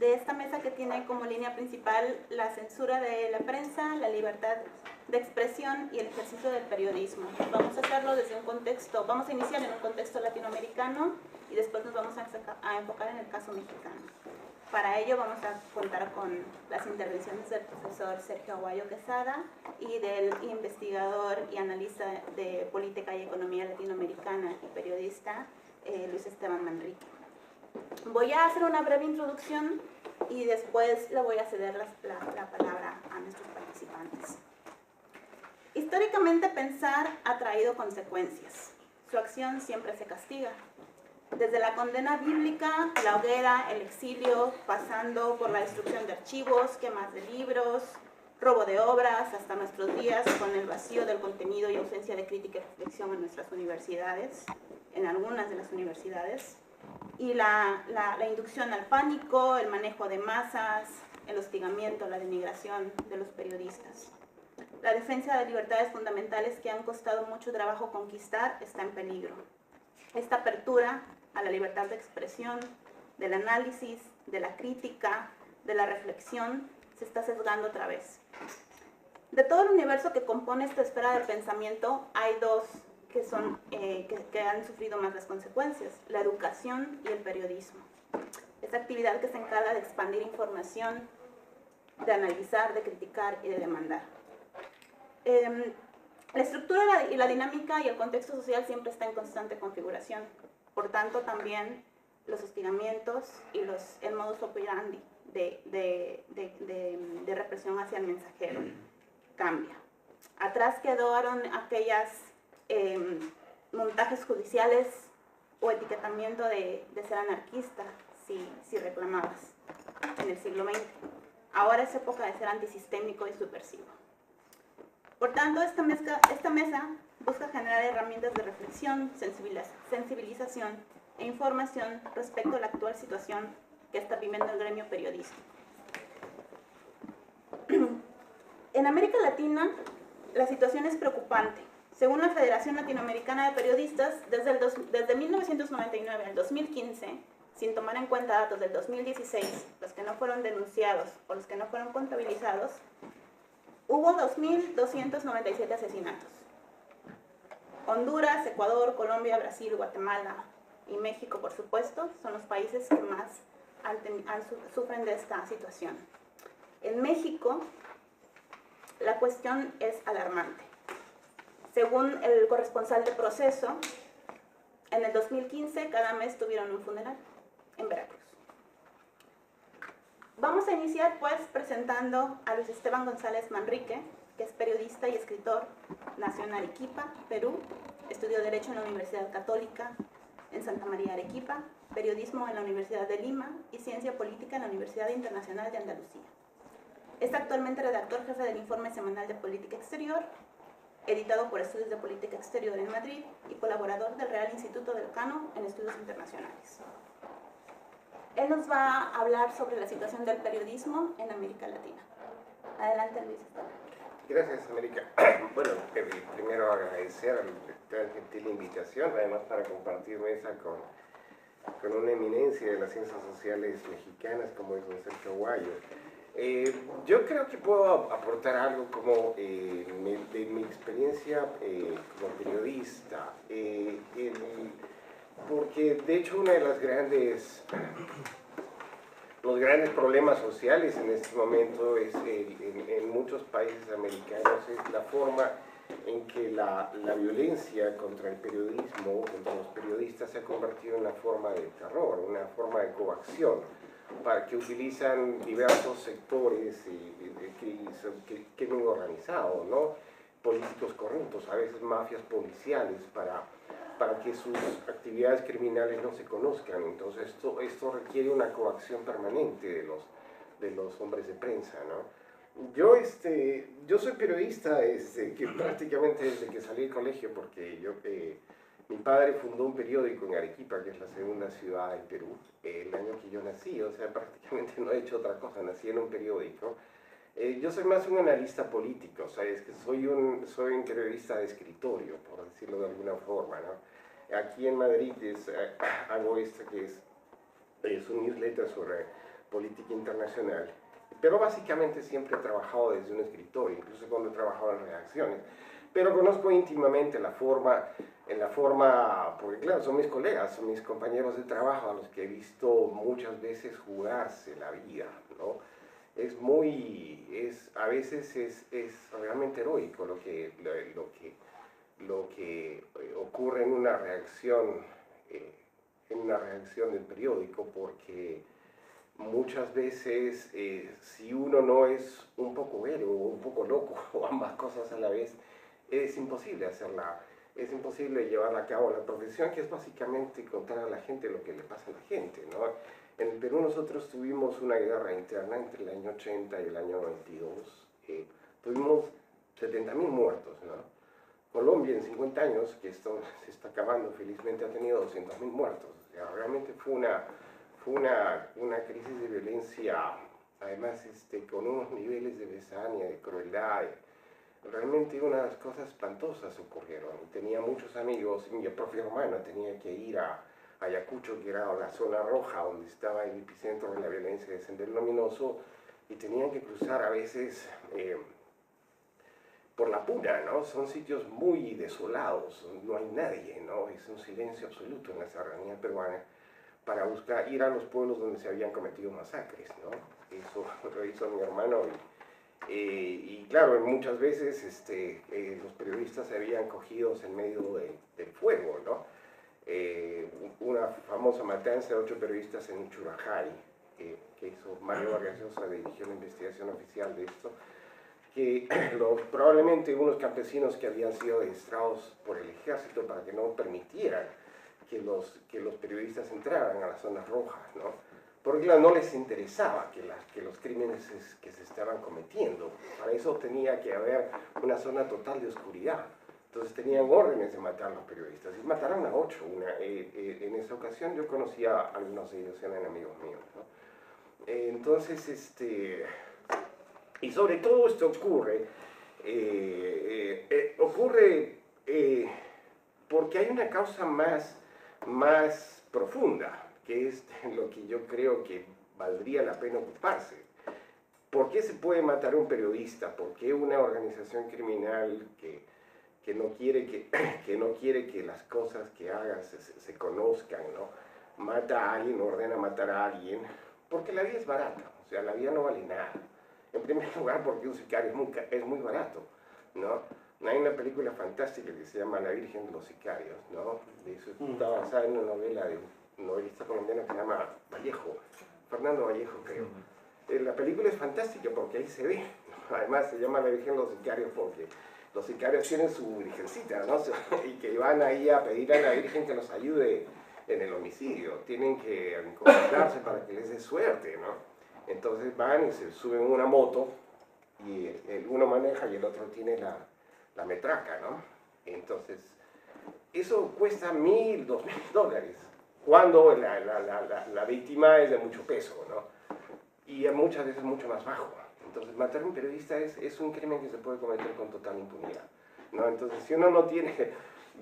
de esta mesa que tiene como línea principal la censura de la prensa, la libertad de expresión y el ejercicio del periodismo. Vamos a hacerlo desde un contexto, vamos a iniciar en un contexto latinoamericano y después nos vamos a enfocar en el caso mexicano. Para ello vamos a contar con las intervenciones del profesor Sergio Aguayo Quesada y del investigador y analista de política y economía latinoamericana y periodista Luis Esteban Manrique. Voy a hacer una breve introducción y después le voy a ceder la palabra a nuestros participantes. Históricamente pensar ha traído consecuencias. Su acción siempre se castiga. Desde la condena bíblica, la hoguera, el exilio, pasando por la destrucción de archivos, quemas de libros, robo de obras, hasta nuestros días con el vacío del contenido y ausencia de crítica y reflexión en nuestras universidades, en algunas de las universidades, y la inducción al pánico, el manejo de masas, el hostigamiento, la denigración de los periodistas. La defensa de libertades fundamentales que han costado mucho trabajo conquistar está en peligro. Esta apertura a la libertad de expresión, del análisis, de la crítica, de la reflexión, se está sesgando otra vez. De todo el universo que compone esta esfera del pensamiento, hay dos que han sufrido más las consecuencias: la educación y el periodismo. Esta actividad que se encarga de expandir información, de analizar, de criticar y de demandar. La estructura y la dinámica y el contexto social siempre está en constante configuración. Por tanto, también los hostigamientos y el modus operandi de represión hacia el mensajero cambia. Atrás quedaron aquellas montajes judiciales o etiquetamiento de ser anarquista si reclamabas en el siglo XX. Ahora es época de ser antisistémico y subversivo. Por tanto, esta mesa busca generar herramientas de reflexión, sensibilización e información respecto a la actual situación que está viviendo el gremio periodístico. En América Latina, la situación es preocupante. Según la Federación Latinoamericana de Periodistas, desde 1999 al 2015, sin tomar en cuenta datos del 2016, los que no fueron denunciados o los que no fueron contabilizados, hubo 2.297 asesinatos. Honduras, Ecuador, Colombia, Brasil, Guatemala y México, por supuesto, son los países que más sufren de esta situación. En México, la cuestión es alarmante. Según el corresponsal de Proceso, en el 2015 cada mes tuvieron un funeral en Veracruz. Vamos a iniciar pues presentando a Luis Esteban González Manrique, que es periodista y escritor, nació en Arequipa, Perú, estudió Derecho en la Universidad Católica en Santa María Arequipa, periodismo en la Universidad de Lima y Ciencia Política en la Universidad Internacional de Andalucía. Es actualmente redactor jefe del Informe Semanal de Política Exterior, editado por Estudios de Política Exterior en Madrid y colaborador del Real Instituto del Cano en Estudios Internacionales. Él nos va a hablar sobre la situación del periodismo en América Latina. Adelante, Luis. Gracias, América. Bueno, primero agradecer la gentil invitación, además para compartir mesa con una eminencia de las ciencias sociales mexicanas como es don Sergio Aguayo. Yo creo que puedo aportar algo como de mi experiencia como periodista, porque de hecho uno de los grandes problemas sociales en este momento es, en muchos países americanos, es la forma en que la violencia contra el periodismo, contra los periodistas, se ha convertido en una forma de terror, una forma de coacción, para que utilizan diversos sectores y crimen organizado, ¿no? Políticos corruptos, a veces mafias policiales, para que sus actividades criminales no se conozcan. Entonces esto requiere una coacción permanente de los hombres de prensa, ¿no? Yo soy periodista que prácticamente desde que salí del colegio, porque mi padre fundó un periódico en Arequipa, que es la segunda ciudad en Perú, el año que yo nací, o sea, prácticamente no he hecho otra cosa, nací en un periódico. Yo soy más un analista político, o sea, es que soy un periodista de escritorio, por decirlo de alguna forma, ¿no? Aquí en Madrid hago que es un newsletter sobre política internacional, pero básicamente siempre he trabajado desde un escritorio, incluso cuando he trabajado en redacciones. Pero conozco íntimamente porque claro, son mis colegas, son mis compañeros de trabajo a los que he visto muchas veces jugarse la vida, ¿no? A veces es realmente heroico lo que ocurre en una reacción del periódico, porque muchas veces si uno no es un poco héroe o un poco loco o ambas cosas a la vez, es imposible llevar a cabo la profesión, que es básicamente contar a la gente lo que le pasa a la gente, ¿no? En el Perú nosotros tuvimos una guerra interna entre el año 80 y el año 92. Tuvimos 70.000 muertos, ¿no? Colombia en 50 años, que esto se está acabando, felizmente ha tenido 200.000 muertos. O sea, realmente fue una crisis de violencia, además con unos niveles de besaña, de crueldad. Realmente unas cosas espantosas ocurrieron. Tenía muchos amigos, mi propio hermano tenía que ir a Ayacucho, que era la zona roja, donde estaba el epicentro de la violencia de Sendero Luminoso, y tenían que cruzar a veces por la Puna, ¿no? Son sitios muy desolados, no hay nadie, ¿no? Es un silencio absoluto en la serranía peruana, para ir a los pueblos donde se habían cometido masacres, ¿no? Eso lo hizo mi hermano, y claro, muchas veces los periodistas se habían cogidos en medio del fuego, ¿no? Una famosa matanza de 8 periodistas en Churajay, que hizo Mario Vargas Llosa, dirigió la investigación oficial de esto, que probablemente unos campesinos que habían sido registrados por el ejército para que no permitieran que los periodistas entraran a las zonas rojas, ¿no? Porque claro, no les interesaba que los crímenes que se estaban cometiendo. Para eso tenía que haber una zona total de oscuridad. Entonces tenían órdenes de matar a los periodistas, y mataron a 8. En esa ocasión yo conocía a algunos de ellos, eran amigos míos, ¿no? Entonces, y sobre todo esto ocurre porque hay una causa más profunda, que es lo que yo creo que valdría la pena ocuparse. ¿Por qué se puede matar a un periodista? ¿Por qué una organización criminal que no quiere que las cosas que haga se conozcan, ¿no? Mata a alguien, ordena matar a alguien? Porque la vida es barata, o sea, la vida no vale nada. En primer lugar, porque un sicario es muy barato, ¿no? Hay una película fantástica que se llama La Virgen de los Sicarios, ¿no? Eso está basada en una novela de un novelista colombiano que se llama Vallejo, Fernando Vallejo, creo. La película es fantástica porque ahí se ve, ¿no? Además se llama La Virgen de los Sicarios porque los sicarios tienen su virgencita, ¿no? Y que van ahí a pedir a la Virgen que los ayude en el homicidio. Tienen que encomendarse para que les dé suerte, ¿no? Entonces van y se suben a una moto, y uno maneja y el otro tiene la metraca, ¿no? Entonces, eso cuesta $1.000, $2.000, cuando la víctima es de mucho peso, ¿no? Y muchas veces mucho más bajo. Entonces, matar a un periodista es un crimen que se puede cometer con total impunidad, ¿no? Entonces, si uno no tiene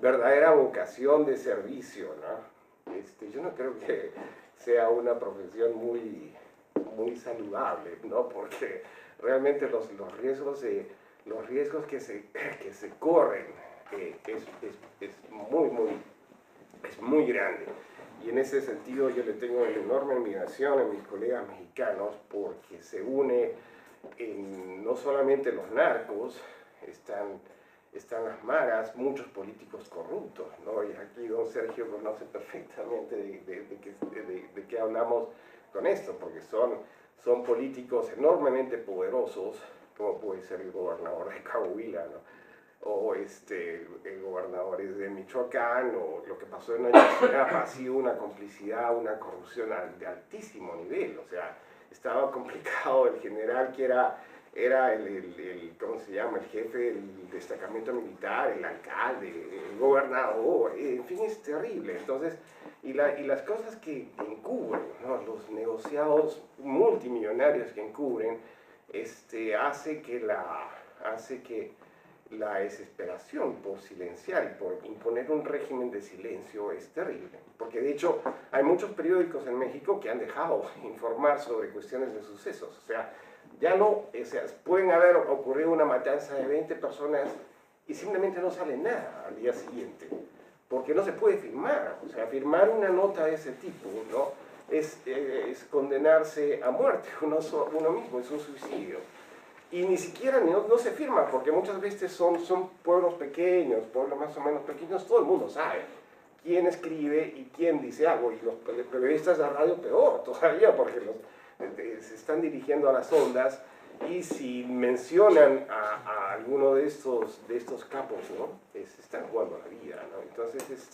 verdadera vocación de servicio, ¿no? Yo no creo que sea una profesión muy saludable, ¿no? Porque realmente los riesgos que se corren es muy grande. Y en ese sentido yo le tengo una enorme admiración a mis colegas mexicanos, porque se une no solamente los narcos, están las maras, muchos políticos corruptos, ¿no? Y aquí don Sergio conoce perfectamente de qué hablamos con esto, porque son políticos enormemente poderosos, como puede ser el gobernador de Coahuila, ¿no? O gobernadores de Michoacán, o lo que pasó en Ayotzinapa. Ha sido una complicidad, una corrupción de altísimo nivel. O sea, estaba complicado. El general que era ¿cómo se llama?, el jefe del destacamento militar, el alcalde, el gobernador, en fin, es terrible. Entonces, y las cosas que encubren, ¿no? Los negociados multimillonarios que encubren, hace que la desesperación por silenciar y por imponer un régimen de silencio es terrible. Porque de hecho hay muchos periódicos en México que han dejado informar sobre cuestiones de sucesos. O sea, ya no, o sea, pueden haber ocurrido una matanza de 20 personas y simplemente no sale nada al día siguiente. Porque no se puede firmar. O sea, firmar una nota de ese tipo, ¿no? Es condenarse a muerte uno mismo, es un suicidio. Y ni siquiera no se firma, porque muchas veces son pueblos pequeños, pueblos más o menos pequeños, todo el mundo sabe quién escribe y quién dice algo, y los periodistas de radio peor todavía, porque se están dirigiendo a las ondas, y si mencionan a alguno de estos capos, ¿no? Se están jugando la vida, ¿no? Entonces,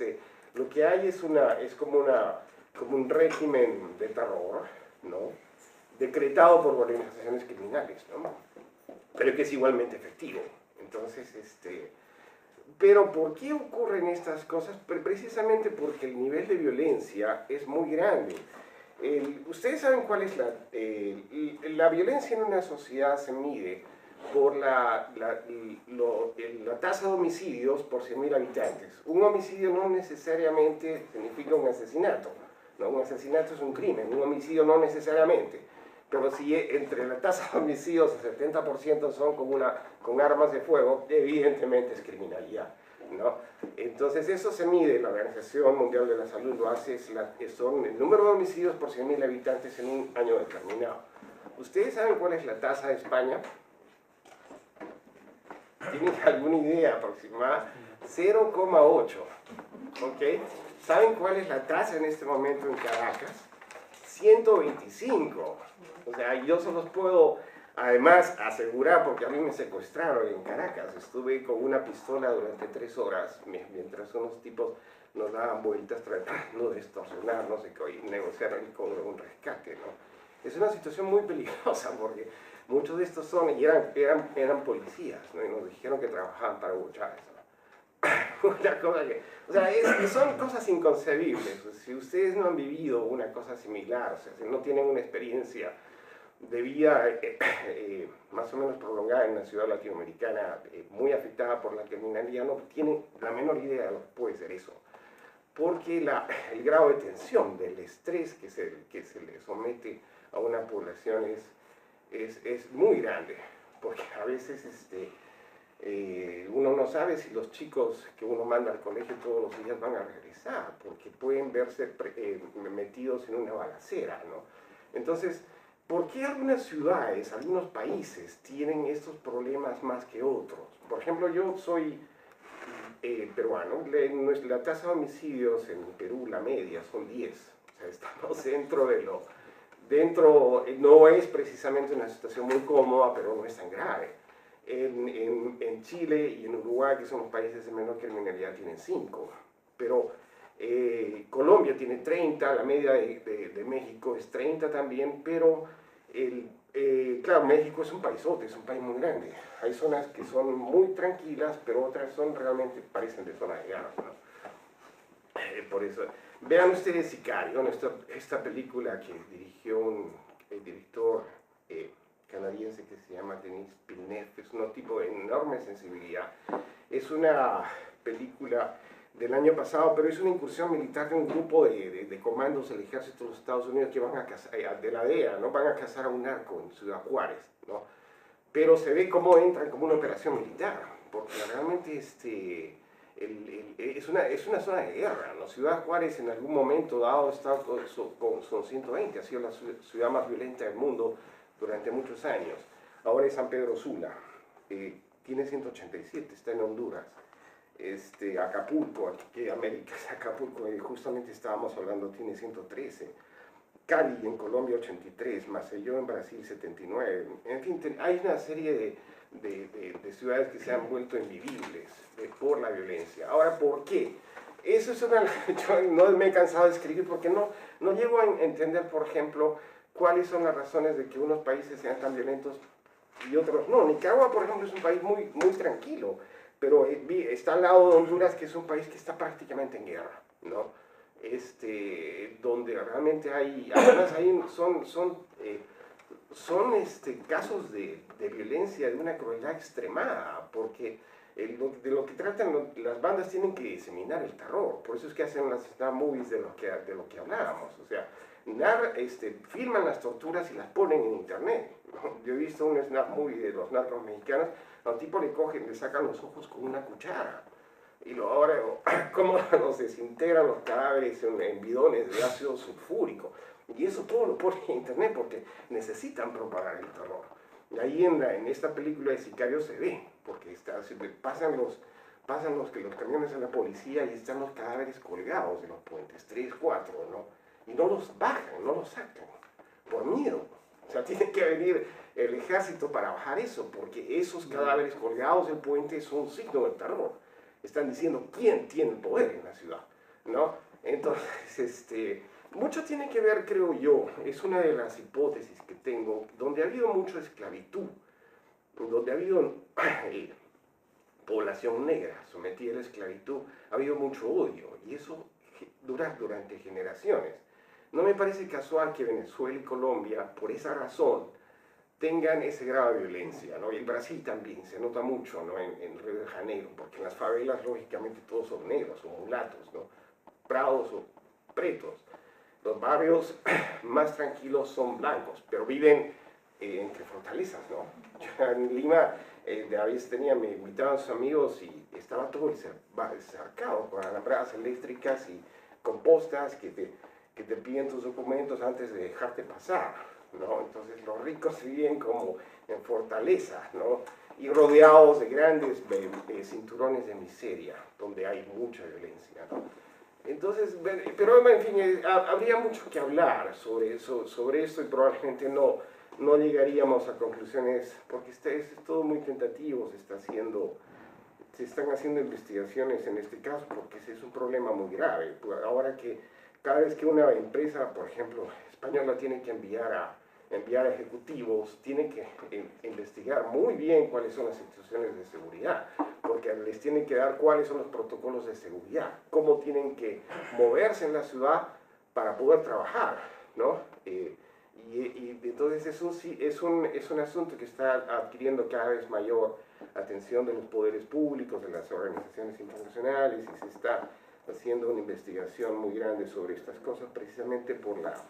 lo que hay es como un régimen de terror, ¿no? Decretado por organizaciones criminales, ¿no? Pero que es igualmente efectivo. Entonces, pero ¿por qué ocurren estas cosas? Precisamente porque el nivel de violencia es muy grande. Ustedes saben cuál es la violencia en una sociedad se mide por la tasa de homicidios por 100.000 habitantes. Un homicidio no necesariamente significa un asesinato, ¿no? Un asesinato es un crimen, un homicidio no necesariamente. Pero si entre la tasa de homicidios el 70% son con armas de fuego, evidentemente es criminalidad, ¿no? Entonces eso se mide, la Organización Mundial de la Salud lo hace, son el número de homicidios por 100.000 habitantes en un año determinado. ¿Ustedes saben cuál es la tasa de España? ¿Tienen alguna idea aproximada? 0,8, ¿ok? ¿Saben cuál es la tasa en este momento en Caracas? 125. O sea, yo se los puedo además asegurar, porque a mí me secuestraron en Caracas. Estuve con una pistola durante 3 horas, mientras unos tipos nos daban vueltas tratando de extorsionarnos y negociar con un rescate, ¿no? Es una situación muy peligrosa, porque muchos de estos eran policías, ¿no? Y nos dijeron que trabajaban para Hugo Chávez, ¿no? Una cosa o sea, son cosas inconcebibles. Si ustedes no han vivido una cosa similar, o sea, si no tienen una experiencia de vida más o menos prolongada en una ciudad latinoamericana muy afectada por la criminalidad, no tienen la menor idea de lo que puede ser eso. Porque el grado de tensión, del estrés que se le somete a una población es muy grande. Porque a veces uno no sabe si los chicos que uno manda al colegio todos los días van a regresar, porque pueden verse metidos en una balacera, ¿no? Entonces, ¿por qué algunas ciudades, algunos países tienen estos problemas más que otros? Por ejemplo, yo soy peruano, la tasa de homicidios en Perú, la media, son 10. O sea, estamos no es precisamente una situación muy cómoda, pero no es tan grave. En Chile y en Uruguay, que son los países de menor criminalidad, tienen 5. Pero Colombia tiene 30, la media de México es 30 también, pero claro, México es un paisote, es un país muy grande. Hay zonas que son muy tranquilas, pero otras realmente parecen de zona de guerra, ¿no? Por eso, vean ustedes Sicario, esta película que dirigió el director canadiense que se llama Denis Villeneuve, es un tipo de enorme sensibilidad. Es una película del año pasado, pero es una incursión militar de un grupo de comandos del ejército de los Estados Unidos que van a cazar, de la DEA, ¿no? Van a cazar a un narco en Ciudad Juárez, ¿no? Pero se ve cómo entran como una operación militar, porque realmente es una zona de guerra, ¿no? Ciudad Juárez en algún momento dado está con 120, ha sido la ciudad más violenta del mundo durante muchos años. Ahora es San Pedro Sula, tiene 187, está en Honduras. Acapulco, aquí América es Acapulco, justamente estábamos hablando, tiene 113. Cali en Colombia 83, Maceió en Brasil 79. En fin, hay una serie de ciudades que se han vuelto invivibles por la violencia. Ahora, ¿por qué? Eso es yo no me he cansado de escribir porque no llego a entender, por ejemplo, cuáles son las razones de que unos países sean tan violentos y otros no. Nicaragua, por ejemplo, es un país muy, muy tranquilo, pero está al lado de Honduras, que es un país que está prácticamente en guerra, ¿no? Donde realmente además son casos de violencia, de una crueldad extremada, porque de lo que tratan, las bandas tienen que diseminar el terror, por eso es que hacen las snap movies de lo que hablábamos, o sea, filman las torturas y las ponen en internet, ¿no? Yo he visto un snap movie de los narcos mexicanos, a un tipo le sacan los ojos con una cuchara, y ahora, cómo los desintegran los cadáveres en bidones de ácido sulfúrico, y eso todo lo ponen en internet porque necesitan propagar el terror. Y ahí en esta película de Sicario se ve, porque pasan los camiones a la policía y están los cadáveres colgados de los puentes, 3, 4, ¿no? Y no los bajan, no los sacan, por miedo. O sea, tiene que venir el ejército para bajar eso, porque esos cadáveres colgados del puente son un signo del terror. Están diciendo quién tiene el poder en la ciudad, ¿no? Entonces, mucho tiene que ver, creo yo, es una de las hipótesis que tengo, donde ha habido mucha esclavitud, donde ha habido población negra sometida a la esclavitud, ha habido mucho odio, y eso dura durante generaciones. No me parece casual que Venezuela y Colombia, por esa razón, tengan ese grado de violencia, ¿no? Y el Brasil también, se nota mucho, ¿no? En Río de Janeiro, porque en las favelas, lógicamente, todos son negros, son mulatos, ¿no? Prados o pretos. Los barrios más tranquilos son blancos, pero viven entre fortalezas, ¿no? Yo en Lima, a veces me invitaban a sus amigos y estaba todo cercado con alambradas eléctricas y con postas que te piden tus documentos antes de dejarte pasar, ¿no? Entonces los ricos viven como en fortalezas, ¿no? Y rodeados de grandes cinturones de miseria, donde hay mucha violencia, ¿no? Entonces, pero en fin, habría mucho que hablar sobre esto y probablemente no llegaríamos a conclusiones, porque es todo muy tentativo, se están haciendo investigaciones en este caso, porque ese es un problema muy grave. Ahora que cada vez que una empresa, por ejemplo, española tiene que enviar ejecutivos, tiene que investigar muy bien cuáles son las instituciones de seguridad, porque les tienen que dar cuáles son los protocolos de seguridad, cómo tienen que moverse en la ciudad para poder trabajar, ¿no? Y entonces es un asunto que está adquiriendo cada vez mayor atención de los poderes públicos, de las organizaciones internacionales, y se está haciendo una investigación muy grande sobre estas cosas precisamente por la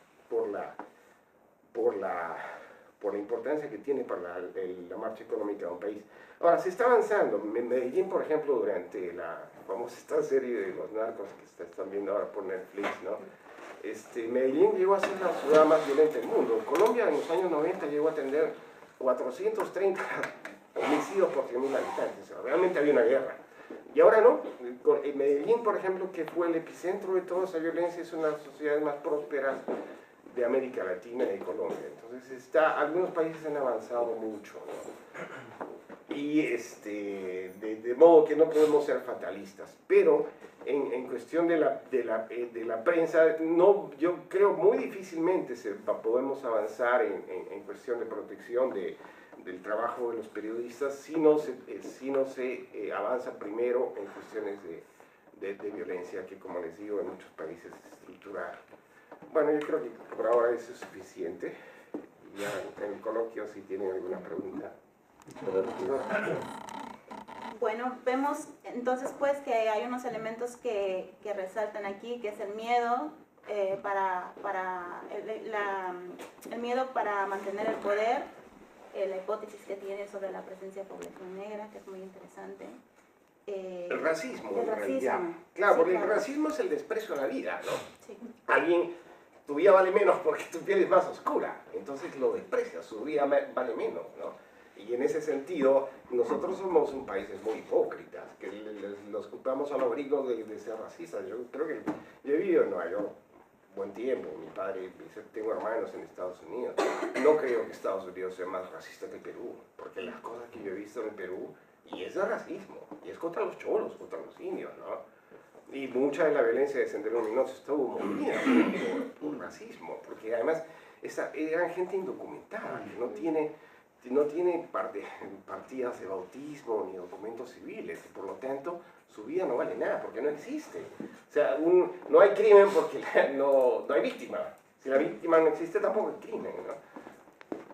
importancia que tiene para la marcha económica de un país. Ahora, se está avanzando. En Medellín, por ejemplo, durante la famosa serie de los narcos que se están viendo ahora por Netflix, ¿no? Medellín llegó a ser la ciudad más violenta del mundo. Colombia en los años 90 llegó a tener 430 homicidios por 100.000 habitantes. O sea, realmente había una guerra. Y ahora no. Medellín, por ejemplo, que fue el epicentro de toda esa violencia, es una de las sociedades más prósperas de América Latina y de Colombia. Entonces algunos países han avanzado mucho, ¿no? Y de modo que no podemos ser fatalistas, pero en cuestión de la prensa, no, yo creo muy difícilmente podemos avanzar en cuestión de protección del trabajo de los periodistas si no se avanza primero en cuestiones de violencia, que como les digo, en muchos países es estructural. Bueno, yo creo que por ahora eso es suficiente. Ya en el coloquio, si tienen alguna pregunta. Bueno, vemos entonces pues que hay unos elementos que resaltan aquí, que es el miedo, el miedo para mantener el poder, la hipótesis que tiene sobre la presencia de población negra, que es muy interesante. El racismo, en realidad. Claro, Sí, porque claro. el racismo es el desprecio a la vida, ¿no? Sí. Tu vida vale menos porque tu piel es más oscura, entonces lo desprecias, su vida vale menos, ¿no? Y en ese sentido, nosotros somos un país muy hipócritas, que los culpamos a los gringos de ser racistas. Yo creo que yo he vivido en Nueva York buen tiempo, mi padre, tengo hermanos en Estados Unidos. No creo que Estados Unidos sea más racista que Perú, porque las cosas que yo he visto en Perú, y es de racismo, y es contra los cholos, contra los indios, ¿no? Y mucha de la violencia de Sendero Luminoso estuvo movida por racismo, porque además eran gente indocumentada, que no tiene partidas de bautismo ni documentos civiles, y por lo tanto su vida no vale nada, porque no existe. O sea, no hay crimen porque no hay víctima. Si la víctima no existe, tampoco hay crimen, ¿no?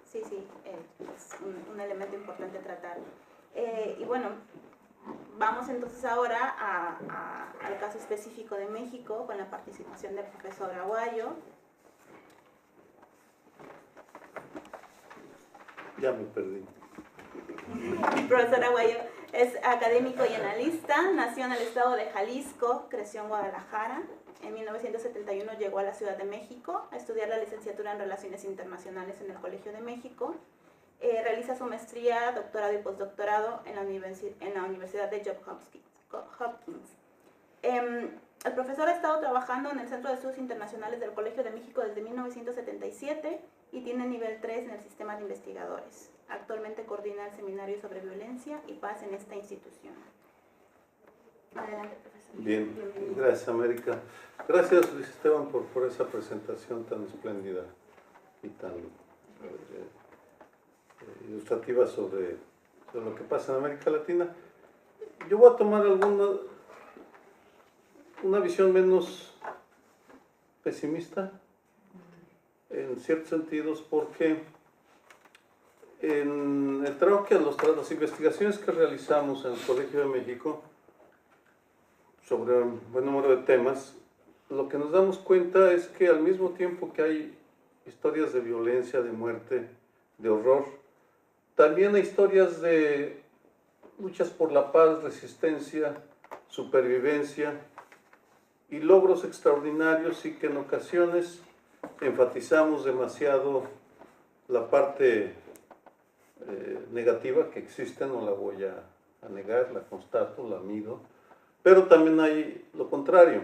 Sí, es un elemento importante tratar. Y bueno, Vamos entonces ahora al caso específico de México, con la participación del profesor Aguayo. Ya me perdí. El profesor Aguayo es académico y analista, nació en el estado de Jalisco, creció en Guadalajara. En 1971 llegó a la Ciudad de México a estudiar la licenciatura en Relaciones Internacionales en el Colegio de México. Realiza su maestría, doctorado y postdoctorado en la Universidad de Johns Hopkins. El profesor ha estado trabajando en el Centro de Estudios Internacionales del Colegio de México desde 1977 y tiene nivel 3 en el sistema de investigadores. Actualmente coordina el seminario sobre violencia y paz en esta institución. Adelante, profesor. Bien, Bienvenido. gracias, América. Gracias, Luis Esteban, por esa presentación tan espléndida y tan ilustrativa sobre lo que pasa en América Latina. Yo voy a tomar una visión menos pesimista, en ciertos sentidos, porque en el trabajo las investigaciones que realizamos en el Colegio de México sobre un buen número de temas, lo que nos damos cuenta es que al mismo tiempo que hay historias de violencia, de muerte, de horror, también hay historias de luchas por la paz, resistencia, supervivencia y logros extraordinarios, y que en ocasiones enfatizamos demasiado la parte negativa que existe, no la voy a negar, la constato, la mido, pero también hay lo contrario.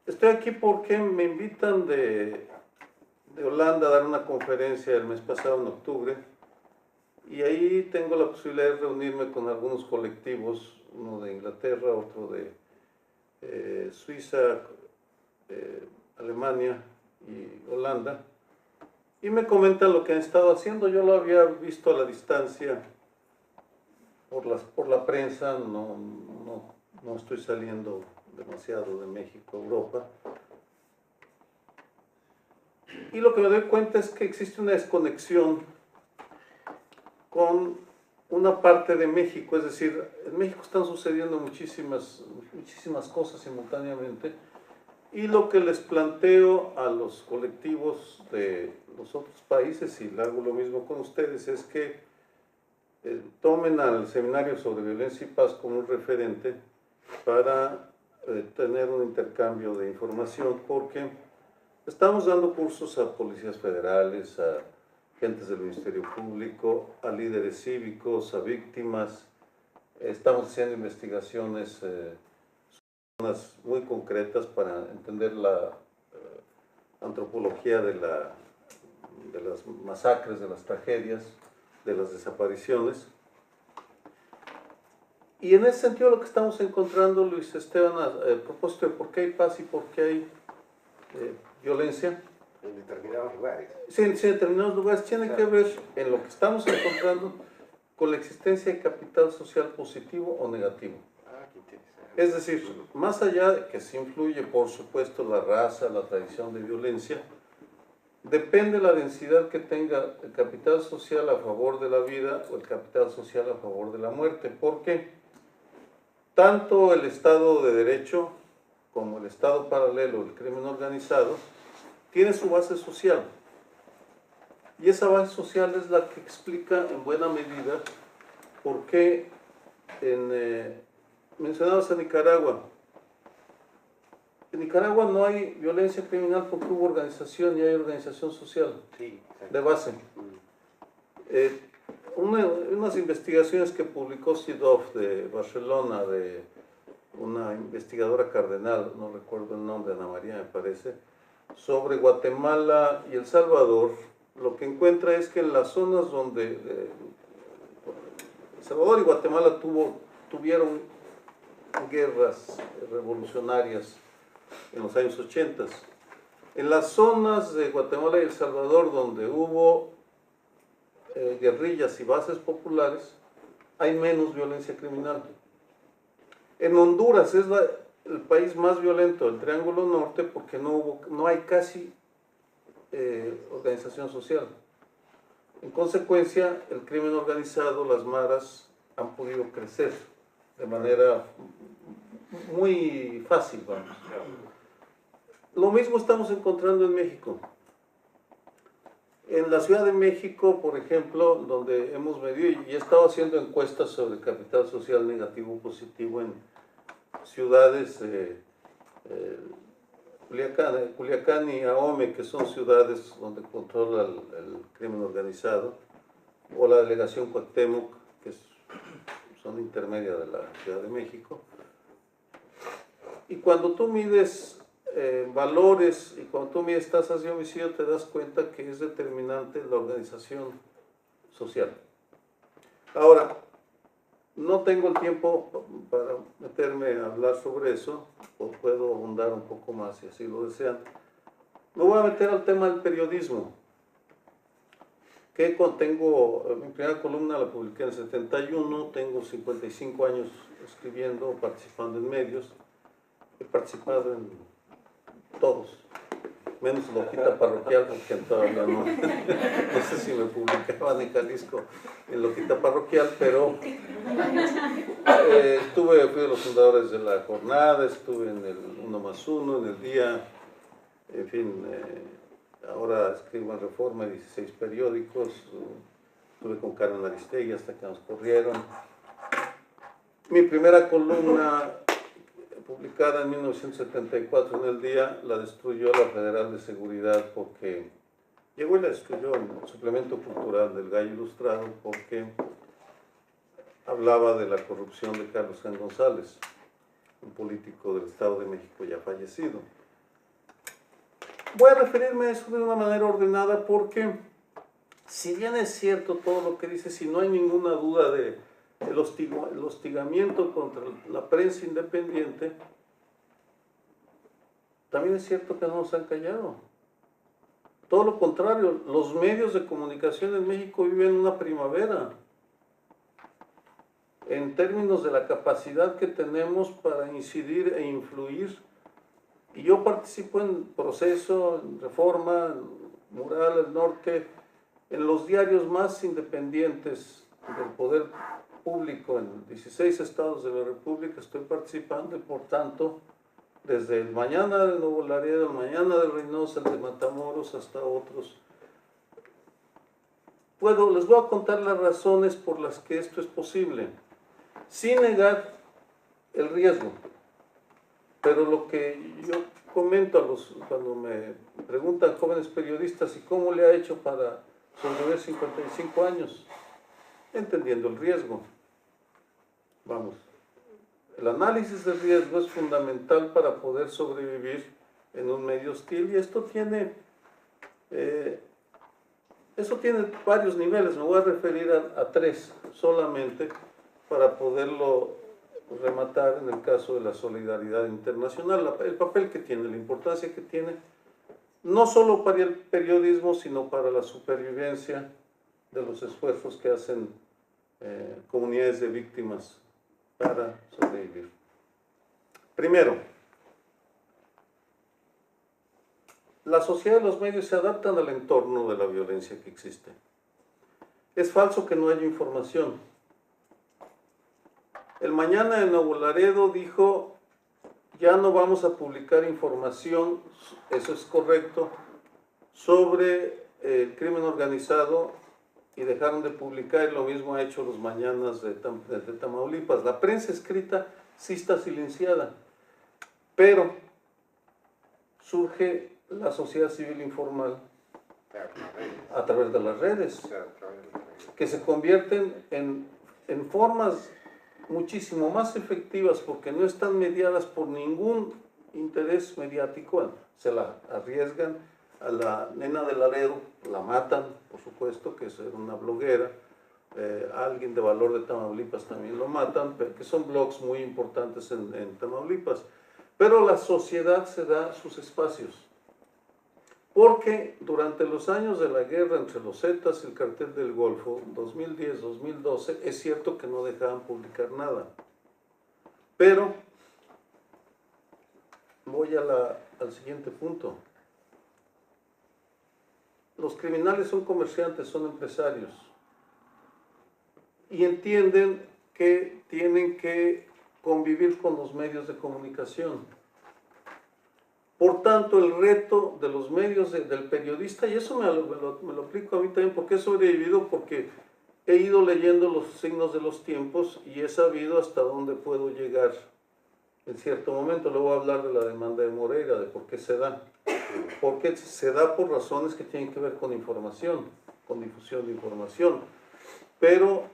Estoy aquí porque me invitan de Holanda a dar una conferencia el mes pasado, en octubre, y ahí tengo la posibilidad de reunirme con algunos colectivos, uno de Inglaterra, otro de Suiza, Alemania y Holanda, y me comentan lo que han estado haciendo. Yo lo había visto a la distancia por la prensa, no estoy saliendo demasiado de México a Europa. Y lo que me doy cuenta es que existe una desconexión con una parte de México, es decir, en México están sucediendo muchísimas cosas simultáneamente, y lo que les planteo a los colectivos de los otros países, y hago lo mismo con ustedes, es que tomen al Seminario sobre Violencia y Paz como un referente para tener un intercambio de información, porque estamos dando cursos a policías federales, a agentes del Ministerio Público, a líderes cívicos, a víctimas. Estamos haciendo investigaciones muy concretas para entender la antropología de las masacres, de las tragedias, de las desapariciones. Y en ese sentido lo que estamos encontrando, Luis Esteban, a propósito de por qué hay paz y por qué hay violencia, En determinados lugares. sí, en determinados lugares, tiene que ver en lo que estamos encontrando con la existencia de capital social positivo o negativo. Ah, qué interesante. Es decir, más allá de que se influye, por supuesto, la raza, la tradición de violencia, depende la densidad que tenga el capital social a favor de la vida o el capital social a favor de la muerte, porque tanto el Estado de Derecho como el Estado paralelo, el crimen organizado, tiene su base social. Y esa base social es la que explica en buena medida por qué mencionabas a Nicaragua. En Nicaragua no hay violencia criminal porque hubo organización y hay organización social Sí, exacto. de base. Unas investigaciones que publicó Sidov de Barcelona, de una investigadora cardenal, no recuerdo el nombre, Ana María me parece, sobre Guatemala y El Salvador, lo que encuentra es que en las zonas donde El Salvador y Guatemala tuvieron guerras revolucionarias en los años 80, en las zonas de Guatemala y El Salvador donde hubo guerrillas y bases populares, hay menos violencia criminal. En Honduras es el país más violento del Triángulo Norte porque no hay casi organización social. En consecuencia, el crimen organizado, las maras, han podido crecer de manera muy fácil, vamos. Lo mismo estamos encontrando en México. En la Ciudad de México, por ejemplo, donde hemos medido y he estado haciendo encuestas sobre capital social negativo o positivo en ciudades, Culiacán y Ahome, que son ciudades donde controla el crimen organizado, o la delegación Cuauhtémoc, que son intermedias de la Ciudad de México. Y cuando tú mides valores y cuando tú mides tasas de homicidio, te das cuenta que es determinante la organización social. Ahora, no tengo el tiempo para meterme a hablar sobre eso, o puedo ahondar un poco más si así lo desean. Me voy a meter al tema del periodismo, que tengo, mi primera columna la publiqué en el 71, tengo 55 años escribiendo, participando en medios, he participado en todos, menos la hojita parroquial, porque todavía no sé si me publicaban en Jalisco en la hojita parroquial, pero fui de los fundadores de La Jornada, estuve en el 1+1, en El Día, en fin, ahora escribo en Reforma, 16 periódicos, estuve con Karen Aristegui hasta que nos corrieron. Mi primera columna, publicada en 1974 en El Día, la destruyó la Federal de Seguridad porque llegó y la destruyó en el suplemento cultural del Gallo Ilustrado porque hablaba de la corrupción de Carlos G. González, un político del Estado de México ya fallecido. Voy a referirme a eso de una manera ordenada porque, si bien es cierto todo lo que dice, si no hay ninguna duda de el hostigamiento contra la prensa independiente, también es cierto que no nos han callado. Todo lo contrario, los medios de comunicación en México viven una primavera en términos de la capacidad que tenemos para incidir e influir. Y yo participo en Proceso, en Reforma, en Mural, El Norte, en los diarios más independientes del poder público en 16 estados de la República estoy participando y por tanto desde el Mañana de Nuevo Laredo, el Mañana de Reynosa, el de Matamoros hasta otros. Les voy a contar las razones por las que esto es posible, sin negar el riesgo. Pero lo que yo comento cuando me preguntan jóvenes periodistas y cómo le ha hecho para sobrevivir 55 años, entendiendo el riesgo. Vamos, el análisis del riesgo es fundamental para poder sobrevivir en un medio hostil y esto tiene varios niveles. Me voy a referir a tres solamente para poderlo rematar en el caso de la solidaridad internacional, el papel que tiene, la importancia que tiene, no solo para el periodismo, sino para la supervivencia de los esfuerzos que hacen comunidades de víctimas para sobrevivir. Primero, la sociedad y los medios se adaptan al entorno de la violencia que existe. Es falso que no haya información. El Mañana de Nuevo Laredo dijo, ya no vamos a publicar información, eso es correcto, sobre el crimen organizado y dejaron de publicar, y lo mismo ha hecho los Mañanas de Tamaulipas. La prensa escrita sí está silenciada, pero surge la sociedad civil informal a través de las redes, que se convierten en formas muchísimo más efectivas porque no están mediadas por ningún interés mediático. Se la arriesgan a la nena de Laredo, la matan, por supuesto, que es una bloguera, alguien de Valor de Tamaulipas también lo matan, que son blogs muy importantes en Tamaulipas. Pero la sociedad se da sus espacios, porque durante los años de la guerra entre los Zetas y el Cartel del Golfo, 2010-2012, es cierto que no dejaban publicar nada. Pero voy al siguiente punto. Los criminales son comerciantes, son empresarios, y entienden que tienen que convivir con los medios de comunicación. Por tanto, el reto de los medios, del periodista, y eso me lo aplico a mí también, porque he sobrevivido, porque he ido leyendo los signos de los tiempos y he sabido hasta dónde puedo llegar en cierto momento. Luego voy a hablar de la demanda de Moreira, de por qué se da. Porque se da por razones que tienen que ver con información, con difusión de información. Pero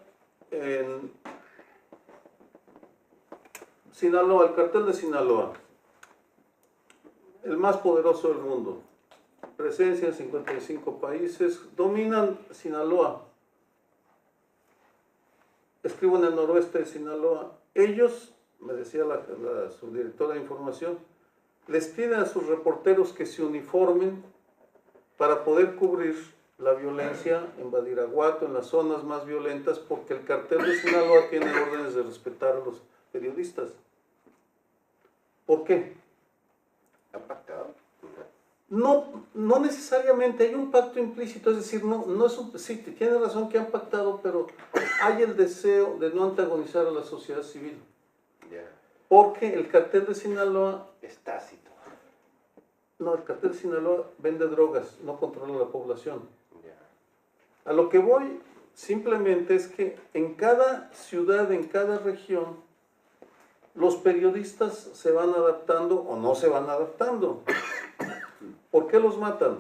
en Sinaloa, el cartel de Sinaloa, el más poderoso del mundo, presencia en 55 países, dominan Sinaloa. Escribo en el noroeste de Sinaloa. Ellos, me decía la subdirectora de información, les piden a sus reporteros que se uniformen para poder cubrir la violencia en Badiraguato, en las zonas más violentas, porque el cartel de Sinaloa tiene órdenes de respetar a los periodistas. ¿Por qué? ¿Han pactado? No necesariamente, hay un pacto implícito, es decir, no es un, sí, tiene razón que han pactado, pero hay el deseo de no antagonizar a la sociedad civil. Ya. Porque el cartel de Sinaloa, Es tácito. no, el cartel de Sinaloa vende drogas, no controla la población. Ya. A lo que voy simplemente es que en cada ciudad, en cada región, los periodistas se van adaptando o no se van adaptando. ¿Por qué los matan?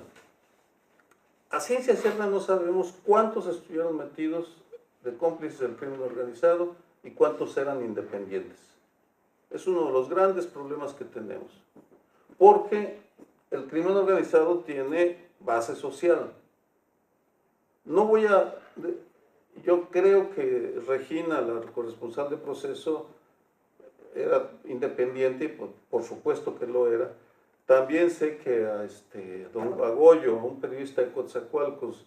A ciencia cierta no sabemos cuántos estuvieron metidos de cómplices del crimen organizado y cuántos eran independientes. Es uno de los grandes problemas que tenemos. Porque el crimen organizado tiene base social. Yo creo que Regina, la corresponsal de Proceso, era independiente, y por supuesto que lo era. También sé que a don Bagoyo, un periodista de Coatzacoalcos,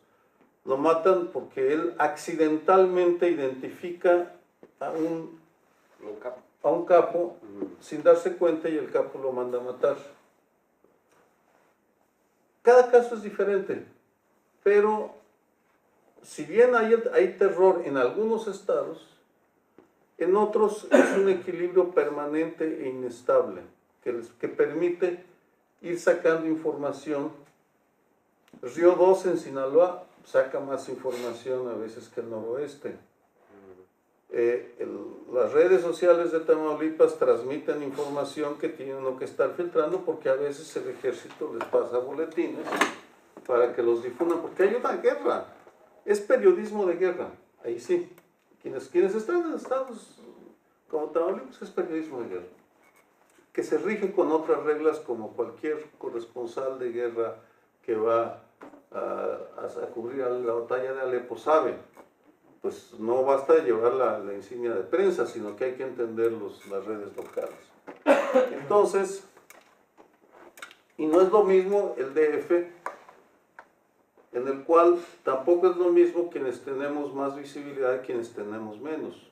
lo matan porque él accidentalmente identifica a un capo sin darse cuenta y el capo lo manda a matar. Cada caso es diferente, pero si bien hay terror en algunos estados, en otros es un equilibrio permanente e inestable que permite ir sacando información. Río 2 en Sinaloa saca más información a veces que el noroeste. Las redes sociales de Tamaulipas transmiten información que tiene uno que estar filtrando porque a veces el ejército les pasa boletines para que los difundan, porque hay una guerra. Es periodismo de guerra, ahí sí. Quienes están en estados como Tamaulipas es periodismo de guerra, que se rige con otras reglas como cualquier corresponsal de guerra que va a cubrir la batalla de Alepo sabe. Pues no basta llevar la insignia de prensa, sino que hay que entender las redes locales. Entonces, y no es lo mismo el DF, en el cual tampoco es lo mismo quienes tenemos más visibilidad y quienes tenemos menos.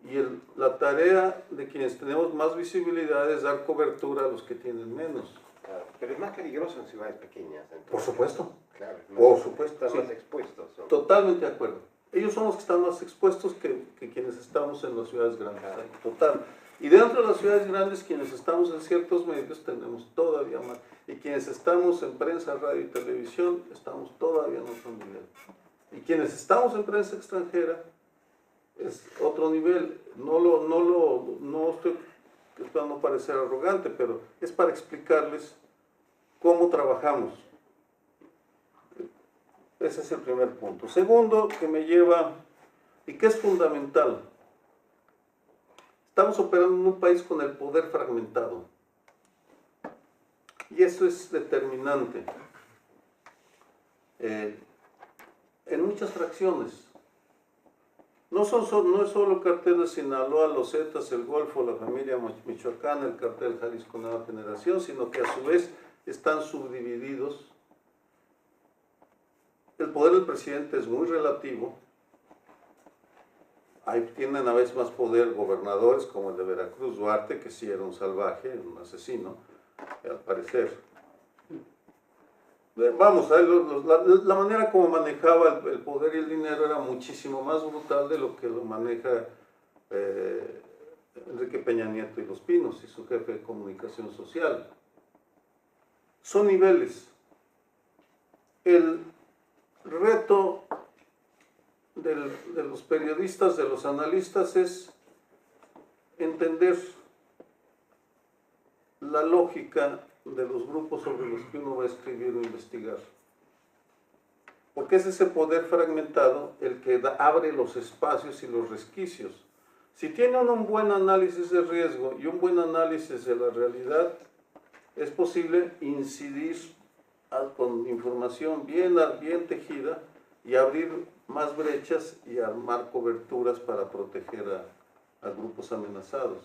Y la tarea de quienes tenemos más visibilidad es dar cobertura a los que tienen menos. Claro, pero es más peligroso en ciudades pequeñas. Entonces. Por supuesto. Claro, Por supuesto. Están Sí. más expuestos. ¿No? Totalmente de acuerdo. Ellos son los que están más expuestos que quienes estamos en las ciudades grandes. Claro. Total. Y dentro de las ciudades grandes, quienes estamos en ciertos medios, tenemos todavía más. Y quienes estamos en prensa, radio y televisión, estamos todavía en otro nivel. Y quienes estamos en prensa extranjera, es otro nivel. No estoy tratando de parecer arrogante, pero es para explicarles cómo trabajamos. Ese es el primer punto. Segundo, que me lleva, y que es fundamental, estamos operando en un país con el poder fragmentado. Y eso es determinante. En muchas fracciones. No es solo el cartel de Sinaloa, los Zetas, el Golfo, la familia Michoacán, el cartel Jalisco Nueva Generación, sino que a su vez están subdivididos. El poder del presidente es muy relativo. Ahí tienen a veces más poder gobernadores como el de Veracruz, Duarte, que sí era un salvaje, un asesino, al parecer. Vamos, la manera como manejaba el poder y el dinero era muchísimo más brutal de lo que lo maneja Enrique Peña Nieto y Los Pinos y su jefe de comunicación social. Son niveles. El reto de los periodistas, de los analistas, es entender la lógica de los grupos sobre los que uno va a escribir o investigar. Porque es ese poder fragmentado el que abre los espacios y los resquicios. Si tienen un buen análisis de riesgo y un buen análisis de la realidad, es posible incidir con información bien tejida y abrir más brechas y armar coberturas para proteger a grupos amenazados.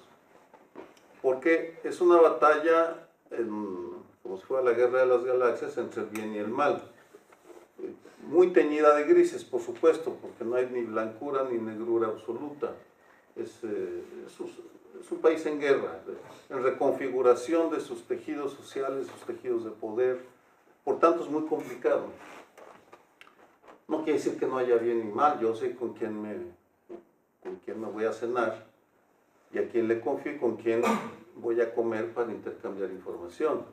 Porque es una batalla, como si fuera la guerra de las galaxias, entre el bien y el mal. Muy teñida de grises, por supuesto, porque no hay ni blancura ni negrura absoluta. Es un país en guerra, en reconfiguración de sus tejidos sociales, sus tejidos de poder. Por tanto, es muy complicado. No quiere decir que no haya bien ni mal. Yo sé con quién me voy a cenar y a quién le confío y con quién voy a comer para intercambiar información.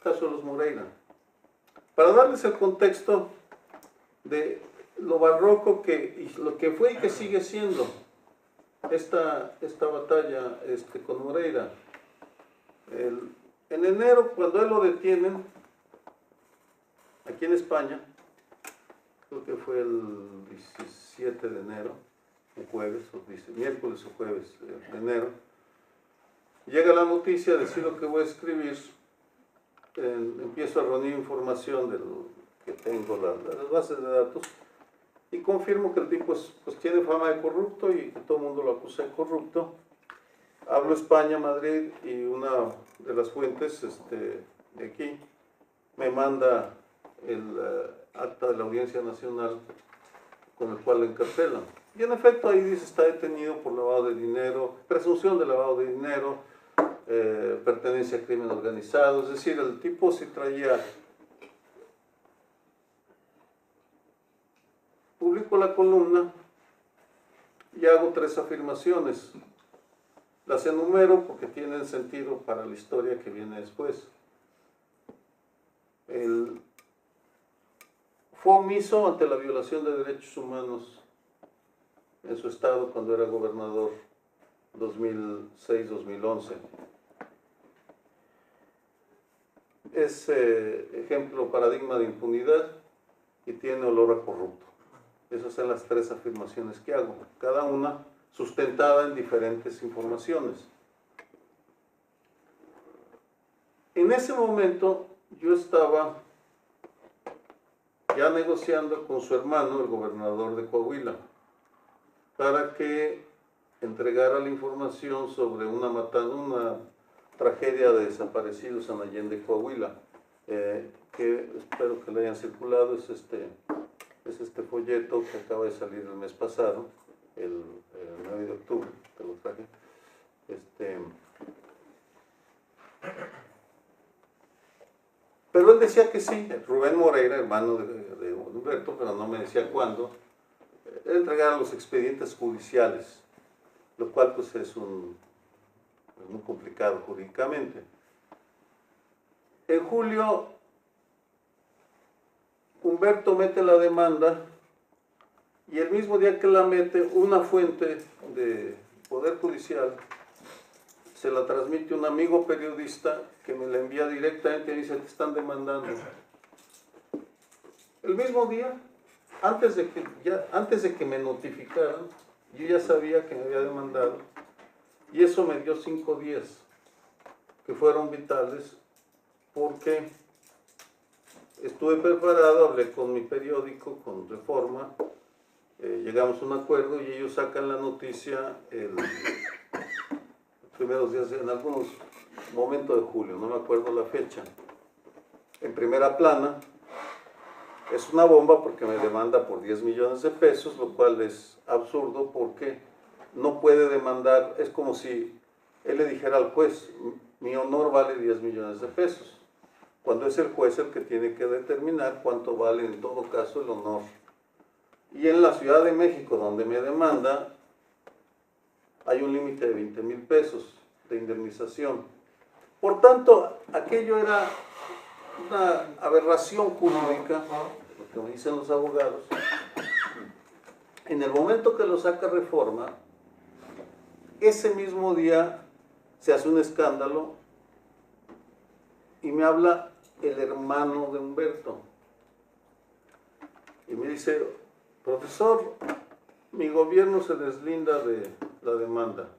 Caso de los Moreira. Para darles el contexto de lo barroco y lo que fue y que sigue siendo esta batalla con Moreira. En enero, cuando él lo detienen, aquí en España, creo que fue el 17 de enero, un jueves, miércoles o jueves de enero, llega la noticia de decir lo que voy a escribir, empiezo a reunir información de lo que tengo, las bases de datos, y confirmo que el tipo pues tiene fama de corrupto y que todo el mundo lo acusa de corrupto. Hablo España, Madrid, y una de las fuentes de aquí me manda el acta de la Audiencia Nacional con el cual lo encarcelan. Y en efecto ahí dice está detenido por lavado de dinero, presunción de lavado de dinero, pertenencia a crimen organizado. Es decir, el tipo sí traía... Publico la columna y hago 3 afirmaciones. Las enumero porque tienen sentido para la historia que viene después. Fue omiso ante la violación de derechos humanos en su estado cuando era gobernador 2006-2011. Es ejemplo, paradigma de impunidad y tiene olor a corrupto. Esas son las 3 afirmaciones que hago, cada una sustentada en diferentes informaciones. En ese momento yo estaba ya negociando con su hermano, el gobernador de Coahuila, para que entregara la información sobre una tragedia de desaparecidos en Allende, Coahuila, que espero que le hayan circulado. Es este folleto que acaba de salir el mes pasado, el 9 de octubre, te lo traje. Pero él decía que sí, Rubén Moreira, hermano de Humberto, pero no me decía cuándo, él entregara los expedientes judiciales, lo cual pues es muy complicado jurídicamente. En julio, Humberto mete la demanda y el mismo día que la mete, una fuente de Poder Judicial se la transmite un amigo periodista que me la envía directamente y dice, te están demandando. El mismo día, antes de que me notificaran, yo ya sabía que me había demandado y eso me dio 5 días que fueron vitales porque estuve preparado, hablé con mi periódico, con Reforma, llegamos a un acuerdo y ellos sacan la noticia los primeros días, en algunos momentos de julio, no me acuerdo la fecha, en primera plana. Es una bomba porque me demanda por 10 millones de pesos, lo cual es absurdo porque no puede demandar, es como si él le dijera al juez, mi honor vale 10 millones de pesos. cuando es el juez el que tiene que determinar cuánto vale en todo caso el honor. Y en la Ciudad de México, donde me demanda, hay un límite de 20,000 pesos de indemnización. Por tanto, aquello era una aberración jurídica, lo que me dicen los abogados. En el momento que lo saca Reforma, ese mismo día se hace un escándalo y me habla el hermano de Humberto y me dice: profesor, mi gobierno se deslinda de la demanda.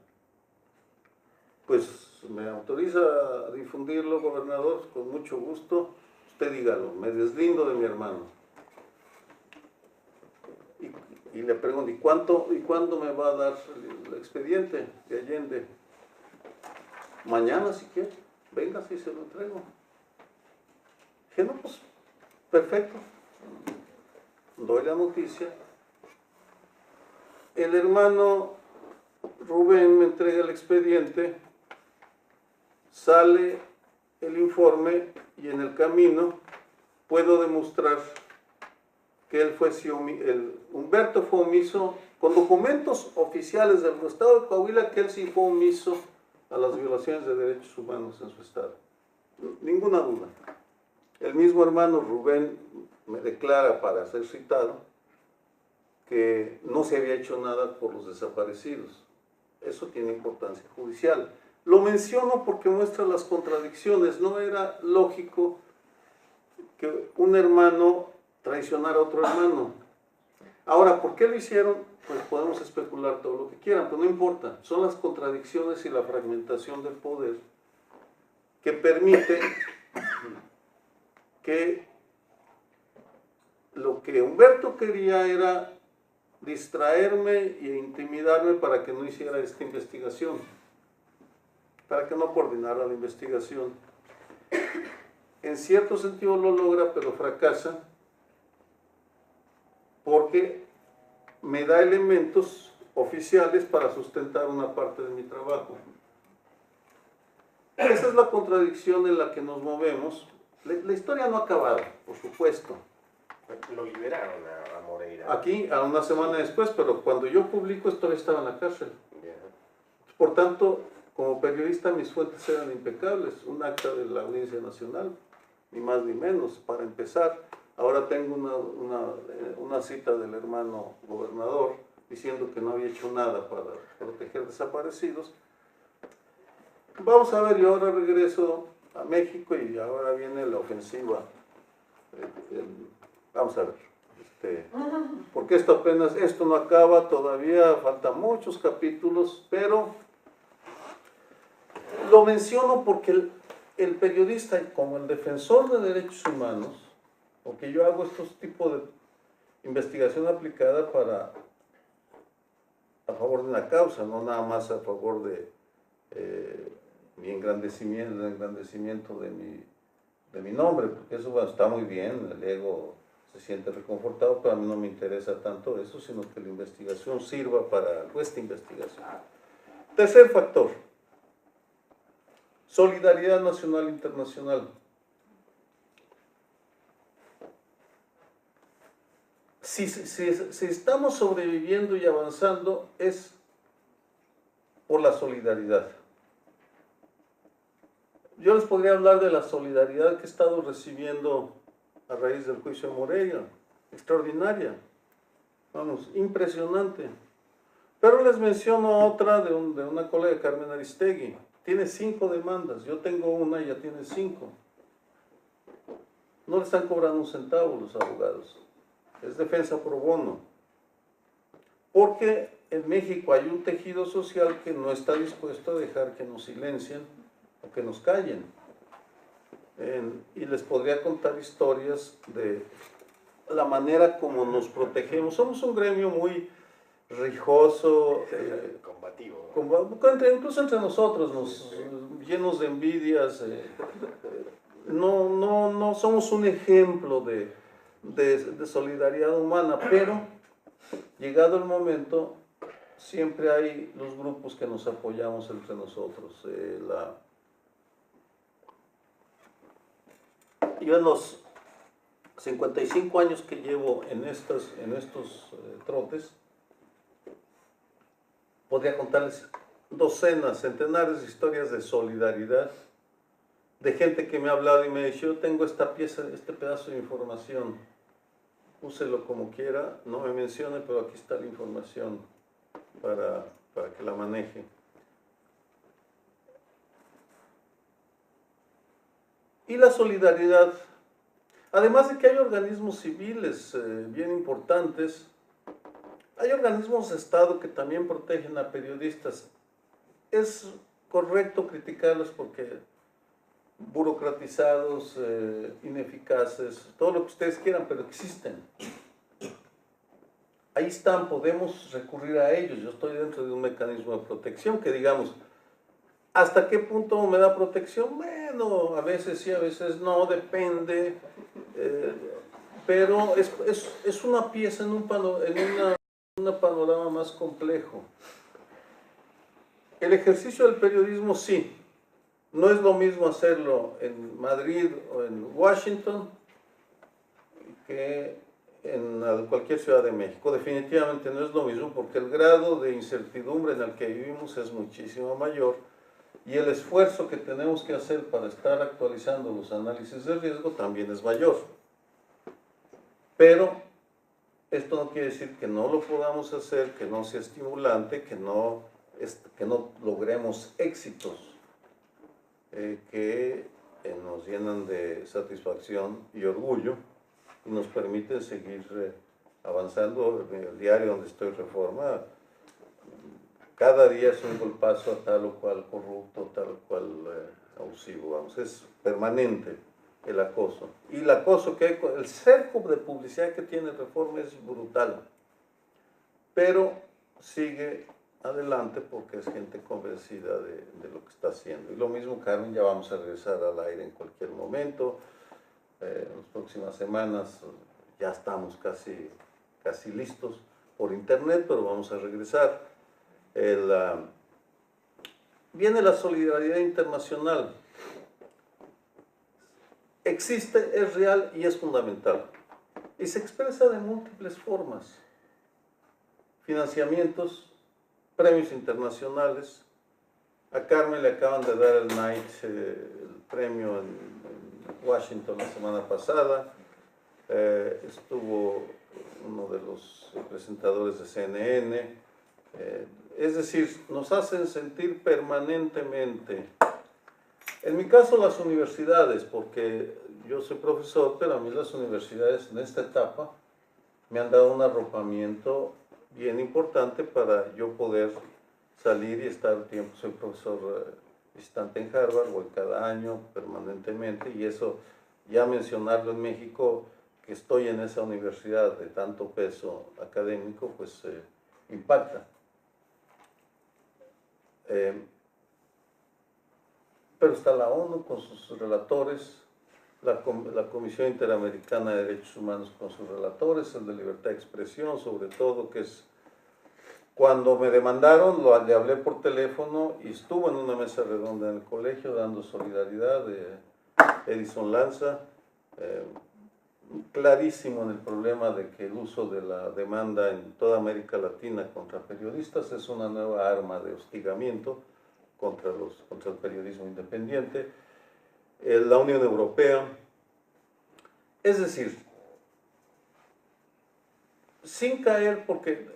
Pues me autoriza a difundirlo, gobernador, con mucho gusto. Usted dígalo, me deslindo de mi hermano. Y le pregunto: ¿y cuándo me va a dar el expediente de Allende? Mañana, si quiere, venga, si se lo entrego. Dije: no, pues, perfecto. Doy la noticia. El hermano Rubén me entrega el expediente, sale el informe y en el camino puedo demostrar que Humberto fue omiso, con documentos oficiales del Estado de Coahuila, que él sí fue omiso a las violaciones de derechos humanos en su estado. Ninguna duda. El mismo hermano Rubén me declara, para ser citado, que no se había hecho nada por los desaparecidos. Eso tiene importancia judicial. Lo menciono porque muestra las contradicciones. No era lógico que un hermano traicionara a otro hermano. Ahora, ¿por qué lo hicieron? Pues podemos especular todo lo que quieran, pero no importa. Son las contradicciones y la fragmentación del poder que permite que lo que Humberto quería era distraerme e intimidarme para que no hiciera esta investigación, para que no coordinara la investigación. En cierto sentido lo logra, pero fracasa, porque me da elementos oficiales para sustentar una parte de mi trabajo. Esa es la contradicción en la que nos movemos. La historia no ha acabado, por supuesto. Lo liberaron a Moreira. Aquí, a una semana después, pero cuando yo publico esto estaba en la cárcel. Yeah. Por tanto, como periodista mis fuentes eran impecables. Un acta de la Audiencia Nacional, ni más ni menos, para empezar. Ahora tengo una cita del hermano gobernador diciendo que no había hecho nada para proteger desaparecidos. Vamos a ver, yo ahora regreso a México y ahora viene la ofensiva. Vamos a ver, porque esto no acaba, todavía faltan muchos capítulos, pero lo menciono porque el periodista, como el defensor de derechos humanos, porque yo hago estos tipos de investigación aplicada a favor de una causa, no nada más a favor de mi engrandecimiento, el engrandecimiento de mi nombre, porque eso, bueno, está muy bien, el ego se siente reconfortado, pero a mí no me interesa tanto eso, sino que la investigación sirva para nuestra investigación. Tercer factor: solidaridad nacional e internacional. Si estamos sobreviviendo y avanzando es por la solidaridad. Yo les podría hablar de la solidaridad que he estado recibiendo a raíz del juicio de Moreira, extraordinaria, vamos, impresionante. Pero les menciono otra de una colega, Carmen Aristegui. Tiene 5 demandas, yo tengo una y ella tiene 5. No le están cobrando un centavo los abogados. Es defensa pro bono. Porque en México hay un tejido social que no está dispuesto a dejar que nos silencien o que nos callen. Y les podría contar historias de la manera como nos protegemos. Somos un gremio muy rijoso, combativo, incluso entre nosotros, llenos de envidias. No somos un ejemplo de solidaridad humana, pero llegado el momento, siempre hay los grupos que nos apoyamos entre nosotros. yo en los 55 años que llevo en estos trotes, podría contarles docenas, centenares de historias de solidaridad, de gente que me ha hablado y me ha dicho, yo tengo esta pieza, este pedazo de información, úselo como quiera, no me mencione, pero aquí está la información para que la maneje. Y la solidaridad, además de que hay organismos civiles bien importantes, hay organismos de Estado que también protegen a periodistas. Es correcto criticarlos porque burocratizados, ineficaces, todo lo que ustedes quieran, pero existen. Ahí están, podemos recurrir a ellos. Yo estoy dentro de un mecanismo de protección que, digamos, ¿hasta qué punto me da protección? Bueno, a veces sí, a veces no, depende. Pero es una pieza en un panorama más complejo. El ejercicio del periodismo sí. No es lo mismo hacerlo en Madrid o en Washington que en cualquier ciudad de México. Definitivamente no es lo mismo porque el grado de incertidumbre en el que vivimos es muchísimo mayor y el esfuerzo que tenemos que hacer para estar actualizando los análisis de riesgo también es mayor. Pero esto no quiere decir que no lo podamos hacer, que no sea estimulante, que no logremos éxitos que nos llenan de satisfacción y orgullo y nos permiten seguir avanzando. En el diario donde estoy, Reforma, cada día es un golpazo a tal o cual corrupto, tal o cual abusivo, vamos, es permanente el acoso. Y el acoso que hay, el cerco de publicidad que tiene Reforma es brutal, pero sigue adelante porque es gente convencida de lo que está haciendo. Y lo mismo, Carmen, ya vamos a regresar al aire en cualquier momento. En las próximas semanas ya estamos casi listos por internet, pero vamos a regresar. Viene la solidaridad internacional. Existe, es real y es fundamental. Y se expresa de múltiples formas. Financiamientos, premios internacionales. A Carmen le acaban de dar el Knight, el premio en Washington la semana pasada. Estuvo uno de los presentadores de CNN. Es decir, nos hacen sentir permanentemente. En mi caso, las universidades, porque yo soy profesor, pero a mí las universidades en esta etapa me han dado un arropamiento bien importante para yo poder salir y estar tiempo. Soy profesor visitante en Harvard, voy cada año permanentemente, y eso, ya mencionarlo en México, que estoy en esa universidad de tanto peso académico, pues impacta. Pero está la ONU con sus relatores, la Comisión Interamericana de Derechos Humanos con sus relatores, el de libertad de expresión, sobre todo, que es... Cuando me demandaron, le hablé por teléfono y estuvo en una mesa redonda en el colegio dando solidaridad de Edison Lanza, clarísimo en el problema de que el uso de la demanda en toda América Latina contra periodistas es una nueva arma de hostigamiento contra el periodismo independiente. La Unión Europea, es decir, sin caer, porque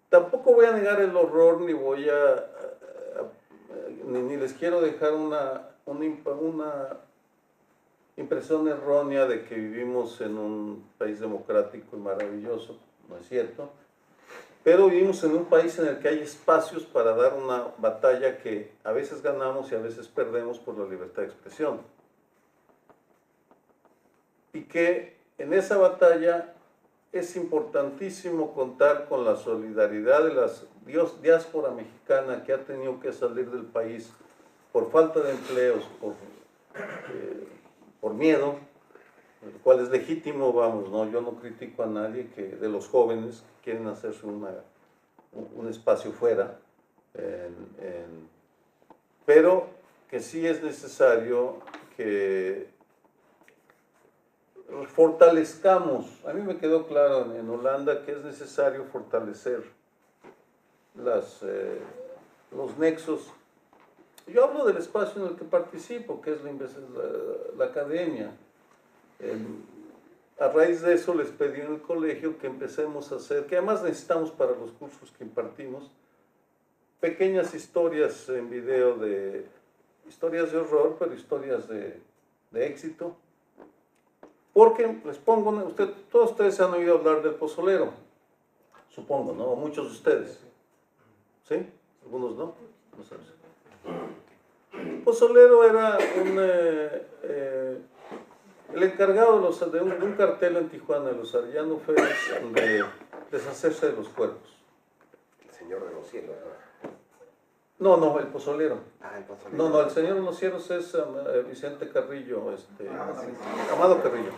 tampoco voy a negar el horror, ni voy ni les quiero dejar una impresión errónea de que vivimos en un país democrático y maravilloso, no es cierto, pero vivimos en un país en el que hay espacios para dar una batalla que a veces ganamos y a veces perdemos por la libertad de expresión. Y que en esa batalla es importantísimo contar con la solidaridad de la diáspora mexicana que ha tenido que salir del país por falta de empleos, por miedo, el cual es legítimo, vamos, ¿no? Yo no critico a nadie de los jóvenes que quieren hacerse un espacio fuera, pero que sí es necesario que fortalezcamos. A mí me quedó claro en Holanda que es necesario fortalecer los nexos. Yo hablo del espacio en el que participo, que es la academia. A raíz de eso les pedí en el colegio que empecemos a hacer, que además necesitamos para los cursos que impartimos, pequeñas historias en video historias de horror, pero historias de éxito. Porque les pongo, todos ustedes han oído hablar del pozolero, supongo, ¿no? Muchos de ustedes. ¿Sí? Algunos no. No sabes. El pozolero era el encargado de un cartel en Tijuana, de los Arellano Félix, de deshacerse de los cuerpos. El Señor de los Cielos, ¿no? No, el pozolero. Ah, el pozolero. No, el Señor de los Cielos es Vicente Carrillo, Amado Carrillo.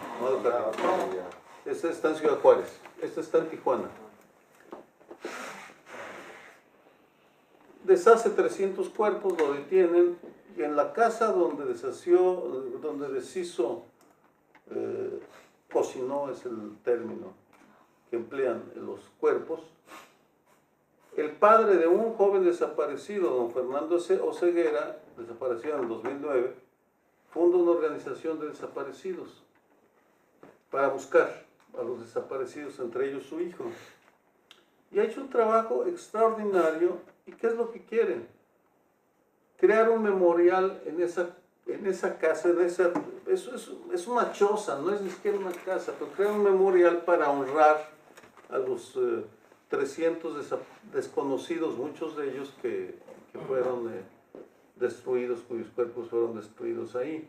Este está en Ciudad Juárez, este está en Tijuana. Deshace 300 cuerpos, lo detienen, y en la casa donde deshizo, cocinó es el término que emplean los cuerpos, el padre de un joven desaparecido, don Fernando Oseguera, desaparecido en el 2009, funda una organización de desaparecidos para buscar a los desaparecidos, entre ellos su hijo. Y ha hecho un trabajo extraordinario. ¿Y qué es lo que quieren? Crear un memorial en esa casa, es una choza, no es ni siquiera una casa, pero crear un memorial para honrar a los 300 desconocidos, muchos de ellos que fueron destruidos, cuyos cuerpos fueron destruidos ahí.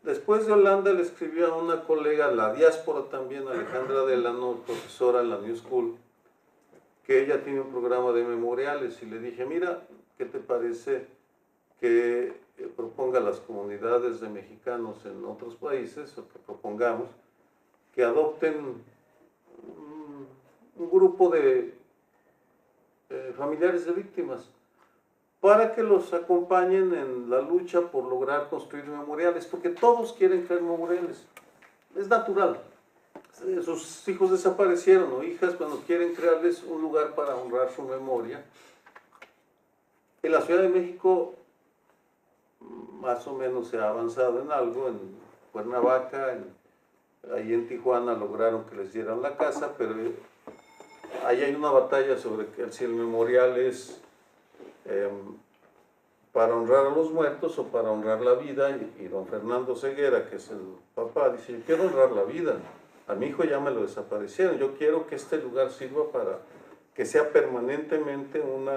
Después de Holanda le escribió a una colega, la diáspora también, Alejandra Delano, profesora en la New School, que ella tiene un programa de memoriales, y le dije, mira, ¿qué te parece que proponga a las comunidades de mexicanos en otros países, o que propongamos que adopten un grupo de familiares de víctimas para que los acompañen en la lucha por lograr construir memoriales, porque todos quieren crear memoriales, es natural. Sus hijos desaparecieron o hijas, cuando quieren crearles un lugar para honrar su memoria. En la Ciudad de México más o menos se ha avanzado en algo, en Cuernavaca, ahí en Tijuana lograron que les dieran la casa, pero ahí hay una batalla sobre si el memorial es para honrar a los muertos o para honrar la vida, y don Fernando Ceguera, que es el papá, dice, yo quiero honrar la vida, a mi hijo ya me lo desaparecieron, yo quiero que este lugar sirva para que sea permanentemente un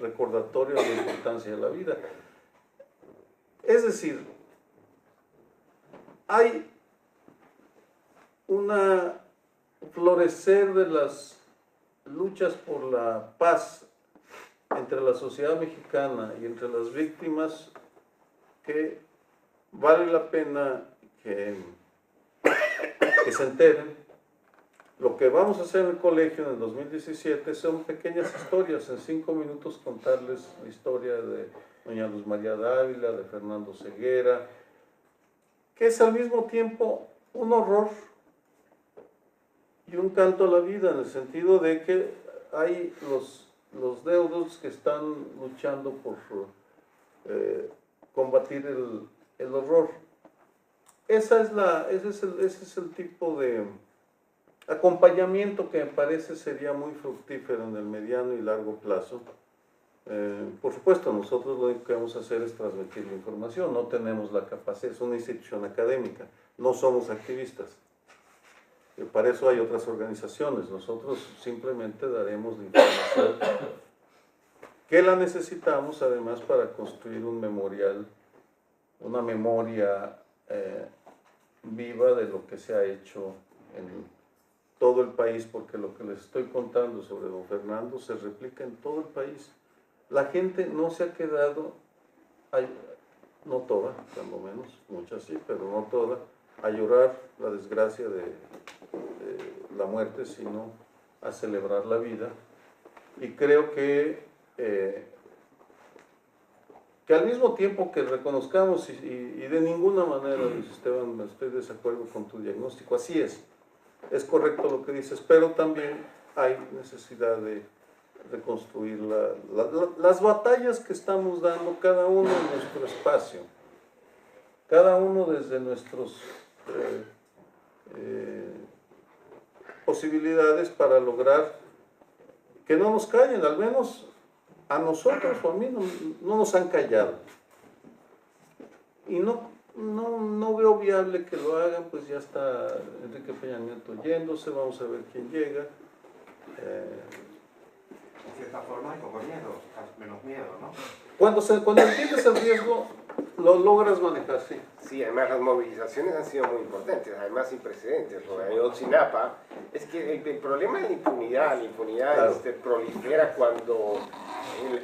recordatorio de la importancia de la vida. Es decir, hay un florecer de las luchas por la paz entre la sociedad mexicana y entre las víctimas que vale la pena que se enteren. Lo que vamos a hacer en el colegio en el 2017 son pequeñas historias, en 5 minutos contarles la historia de doña Luz María Dávila, de Fernando Ceguera, que es al mismo tiempo un horror y un canto a la vida, en el sentido de que hay los deudos que están luchando por combatir el horror. Ese es el tipo de acompañamiento que me parece sería muy fructífero en el mediano y largo plazo. Por supuesto, nosotros lo único que vamos a hacer es transmitir la información, no tenemos la capacidad, es una institución académica, no somos activistas. Para eso hay otras organizaciones, nosotros simplemente daremos la información que la necesitamos además para construir un memorial, una memoria viva de lo que se ha hecho en todo el país, porque lo que les estoy contando sobre don Fernando se replica en todo el país. La gente no se ha quedado, no toda, por lo menos, muchas sí, pero no toda, a llorar la desgracia de la muerte, sino a celebrar la vida. Y creo que que al mismo tiempo que reconozcamos y de ninguna manera, Luis Esteban, estoy de desacuerdo con tu diagnóstico, así es correcto lo que dices, pero también hay necesidad de reconstruir las batallas que estamos dando cada uno en nuestro espacio, cada uno desde nuestras posibilidades para lograr que no nos callen, al menos a nosotros o a mí no nos han callado. Y no veo viable que lo hagan, pues ya está Enrique Peña Nieto yéndose, vamos a ver quién llega. De cierta forma hay poco miedo, menos miedo, ¿no? Cuando entiendes el riesgo, lo logras manejar, sí. Sí, además las movilizaciones han sido muy importantes, además sin precedentes. Lo de Ayotzinapa, es que el problema es la impunidad Claro. Prolifera cuando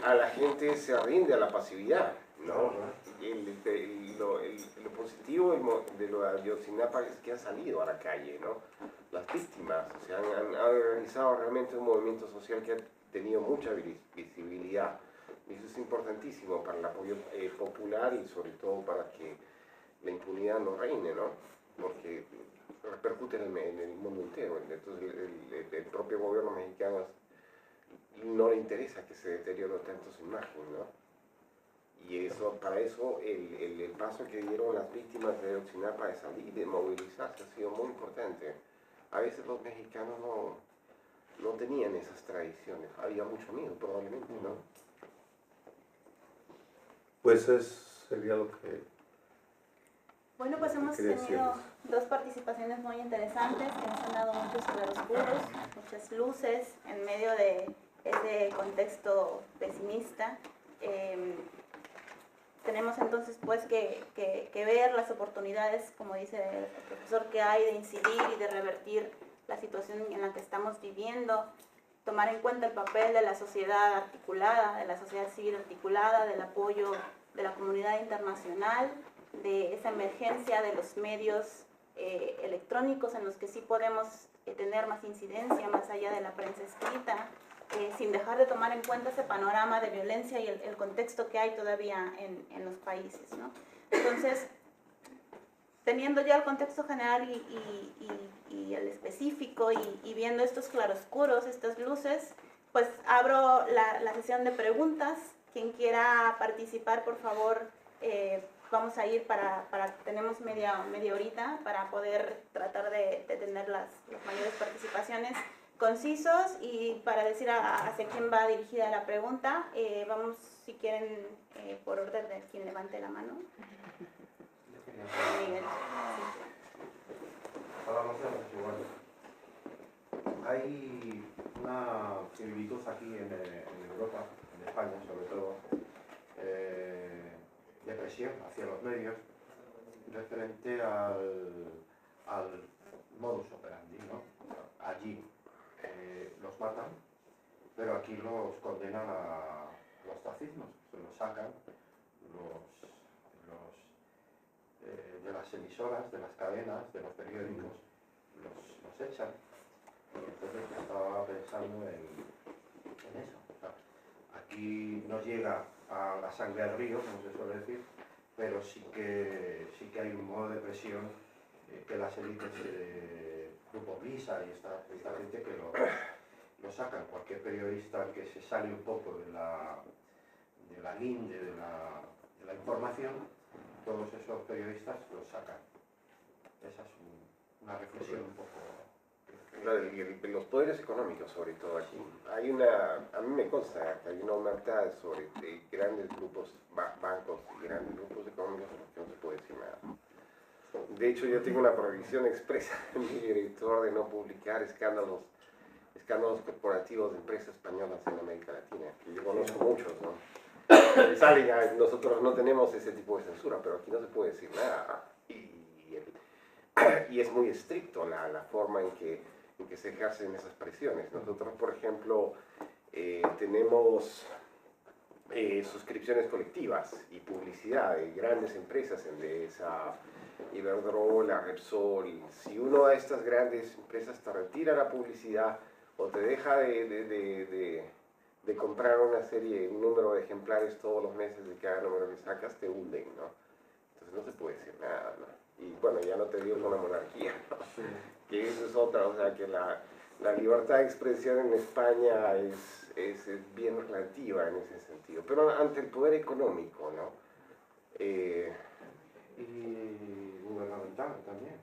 a la gente se rinde a la pasividad, ¿no? Lo positivo de lo de Ayotzinapa es que han salido a la calle, ¿no? Las víctimas, o sea, han organizado realmente un movimiento social que ha tenido mucha visibilidad. Y eso es importantísimo para el apoyo popular y sobre todo para que la impunidad no reine, ¿no? Porque repercute en el mundo entero. Entonces el propio gobierno mexicano no le interesa que se deteriore tanto su imagen, ¿no? Y eso, para eso el paso que dieron las víctimas de Ayotzinapa de salir, de movilizarse, ha sido muy importante. A veces los mexicanos no tenían esas tradiciones, había mucho miedo probablemente, ¿no? Pues sería lo que... Bueno, pues hemos quería tenido decirles. dos participaciones muy interesantes que nos han dado muchos claroscuros, muchas luces en medio de ese contexto pesimista. Tenemos entonces pues que ver las oportunidades, como dice el profesor, que hay de incidir y de revertir la situación en la que estamos viviendo, tomar en cuenta el papel de la sociedad articulada, de la sociedad civil articulada, del apoyo de la comunidad internacional, de esa emergencia de los medios electrónicos en los que sí podemos tener más incidencia más allá de la prensa escrita, sin dejar de tomar en cuenta ese panorama de violencia y el contexto que hay todavía en los países, ¿no? Entonces, teniendo ya el contexto general y el específico y viendo estos claroscuros, estas luces, pues abro la sesión de preguntas. Quien quiera participar, por favor, vamos a ir tenemos media horita para poder tratar de tener las mayores participaciones concisos y para decir hacia quién va dirigida la pregunta. Vamos, si quieren, por orden de quien levante la mano. Miguel. Hay una similitud aquí en Europa, en España sobre todo, de presión hacia los medios referente al modus operandi, ¿no? Allí los matan, pero aquí los condenan a los ostracismos, se los sacan de las emisoras, de las cadenas, de los periódicos, los echan. Y entonces estaba pensando en eso. O sea, aquí no llega a la sangre al río, como se suele decir, pero sí que hay un modo de presión que las élites Grupo Prisa y esta gente que lo sacan. Cualquier periodista que se sale un poco de la linde de la información, todos esos periodistas los sacan. Esa es una reflexión un poco... Los poderes económicos, sobre todo aquí. A mí me consta que hay una omertad sobre grandes grupos, bancos y grandes grupos económicos sobre los que no se puede decir nada. De hecho, yo tengo una prohibición expresa de mi director de no publicar escándalos corporativos de empresas españolas en América Latina, que yo conozco muchos, ¿no? Nosotros no tenemos ese tipo de censura, pero aquí no se puede decir nada. Y es muy estricto la forma en que se ejercen esas presiones. Nosotros, por ejemplo, tenemos suscripciones colectivas y publicidad de grandes empresas, Endesa, Iberdrola, Repsol. Si uno de estas grandes empresas te retira la publicidad o te deja de comprar una serie, un número de ejemplares todos los meses de cada número que sacas, te hunden, ¿no? Entonces no se puede decir nada, ¿no? Y bueno, ya no te digo con la monarquía, ¿no? Sí. Que eso es otra, o sea, que la libertad de expresión en España es bien relativa en ese sentido, pero ante el poder económico, ¿no? Y gubernamental también.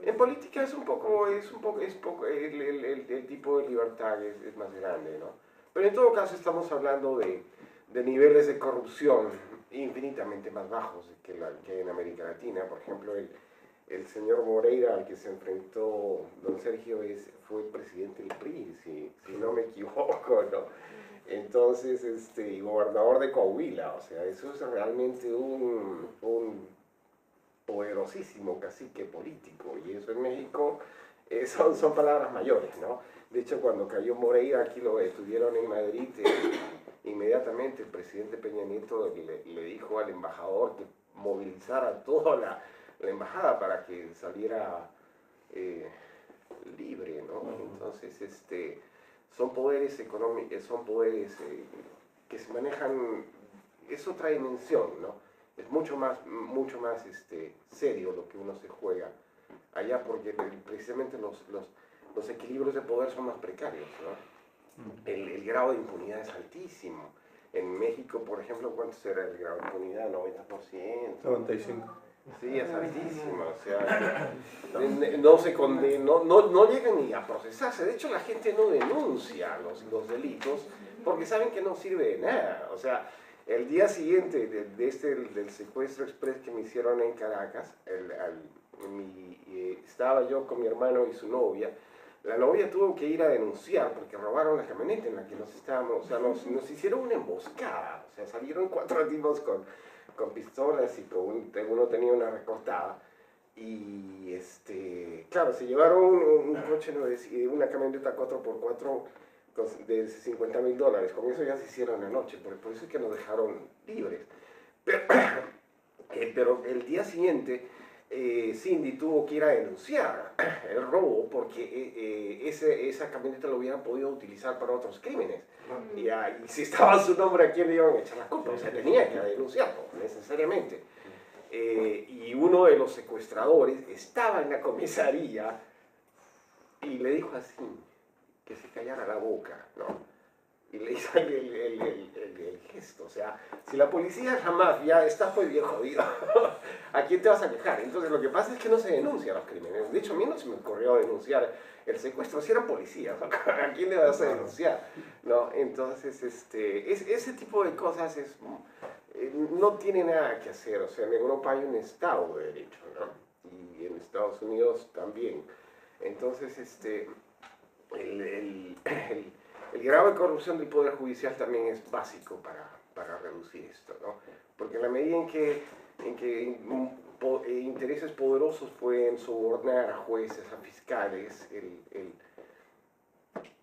En política es poco, el tipo de libertad es más grande, ¿no? Pero en todo caso estamos hablando de niveles de corrupción infinitamente más bajos que hay en América Latina. Por ejemplo, el señor Moreira al que se enfrentó don Sergio fue el presidente del PRI, si no me equivoco, ¿no? Entonces, y gobernador de Coahuila, o sea, eso es realmente un poderosísimo cacique político, y eso en México son palabras mayores, ¿no? De hecho, cuando cayó Moreira, aquí lo detuvieron en Madrid, inmediatamente el presidente Peña Nieto le dijo al embajador que movilizara toda la embajada para que saliera libre, ¿no? Entonces, son poderes económicos, son poderes que se manejan, es otra dimensión, ¿no? Es mucho más serio lo que uno se juega allá, porque precisamente los equilibrios de poder son más precarios, ¿no? El grado de impunidad es altísimo. En México, por ejemplo, ¿cuánto será el grado de impunidad? 90%. 95. Sí, es altísimo, o sea, no se condena, no llegan ni a procesarse. De hecho, la gente no denuncia los delitos porque saben que no sirve de nada. O sea, el día siguiente del secuestro express que me hicieron en Caracas, estaba yo con mi hermano y su novia. La novia tuvo que ir a denunciar porque robaron la camioneta en la que nos estábamos, o sea, nos hicieron una emboscada. O sea, salieron 4 tipos con pistolas y uno tenía una recortada. Y claro, se llevaron un coche, una camioneta 4x4 de $50,000. Con eso ya se hicieron la noche, por eso es que nos dejaron libres. Pero el día siguiente, Cindy tuvo que ir a denunciar el robo porque esa camioneta lo hubieran podido utilizar para otros crímenes. Y si estaba su nombre, ¿a quién le iban a echar la culpa? O sea, tenía que denunciarlo, necesariamente. Y uno de los secuestradores estaba en la comisaría y le dijo así, que se callara la boca, ¿no? Y le hizo el gesto, o sea, si la policía es la mafia, está pues bien jodido. ¿A quién te vas a quejar? Entonces lo que pasa es que no se denuncian los crímenes. De hecho, a mí no se me ocurrió denunciar el secuestro, si eran policías, ¿no? ¿A quién le vas a denunciar? ¿No? Entonces, ese tipo de cosas no tiene nada que hacer. O sea, en Europa hay un Estado de Derecho, ¿no? Y en Estados Unidos también. Entonces, el grado de corrupción del Poder Judicial también es básico para reducir esto, ¿no? Porque en la medida en que intereses poderosos pueden sobornar a jueces, a fiscales,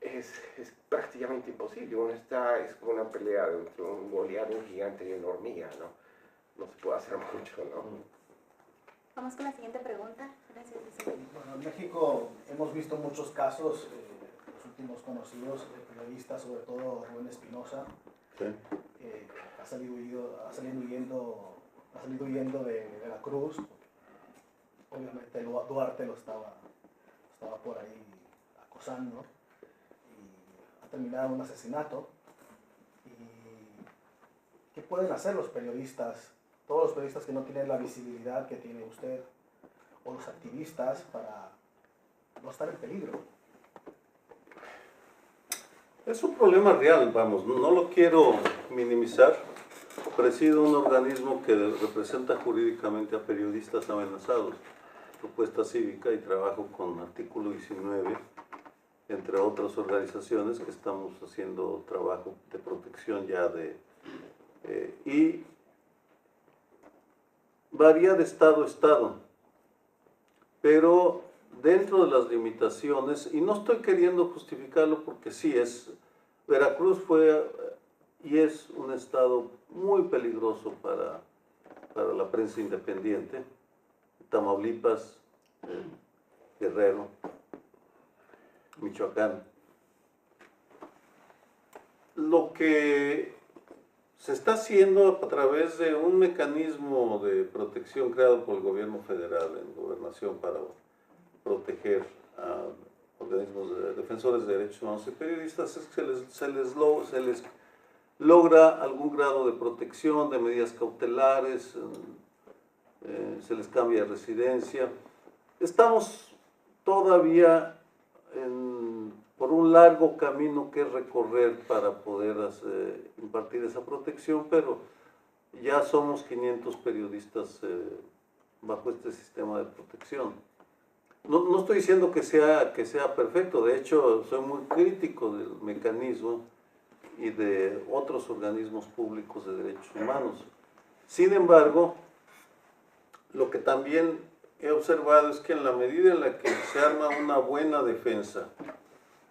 es prácticamente imposible. Es como una pelea entre un Goliat, un gigante y una hormiga, ¿no? No se puede hacer mucho, ¿no? Vamos con la siguiente pregunta. Gracias, Isabel. Bueno, en México hemos visto muchos casos, los últimos conocidos, de periodistas, sobre todo Rubén Espinosa, Sí. que ha salido huyendo de Veracruz. Obviamente Duarte lo estaba por ahí acosando y ha terminado en un asesinato. ¿Y qué pueden hacer los periodistas, todos los periodistas que no tienen la visibilidad que tiene usted, o los activistas, para no estar en peligro? Es un problema real, vamos, no lo quiero minimizar. Presido un organismo que representa jurídicamente a periodistas amenazados, Propuesta Cívica, y trabajo con Artículo 19, entre otras organizaciones que estamos haciendo trabajo de protección ya y varía de estado a estado, pero dentro de las limitaciones, y no estoy queriendo justificarlo porque sí Veracruz fue y es un estado muy peligroso para la prensa independiente, Tamaulipas, Guerrero, Michoacán. lo que se está haciendo a través de un mecanismo de protección creado por el gobierno federal en gobernación para proteger a organismos defensores de derechos humanos y periodistas es que se les logra algún grado de protección, de medidas cautelares, se les cambia de residencia. Estamos todavía por un largo camino que recorrer para poder impartir esa protección, pero ya somos 500 periodistas bajo este sistema de protección. No estoy diciendo que sea perfecto, de hecho soy muy crítico del mecanismo y de otros organismos públicos de derechos humanos. Sin embargo, lo que también he observado es que en la medida en la que se arma una buena defensa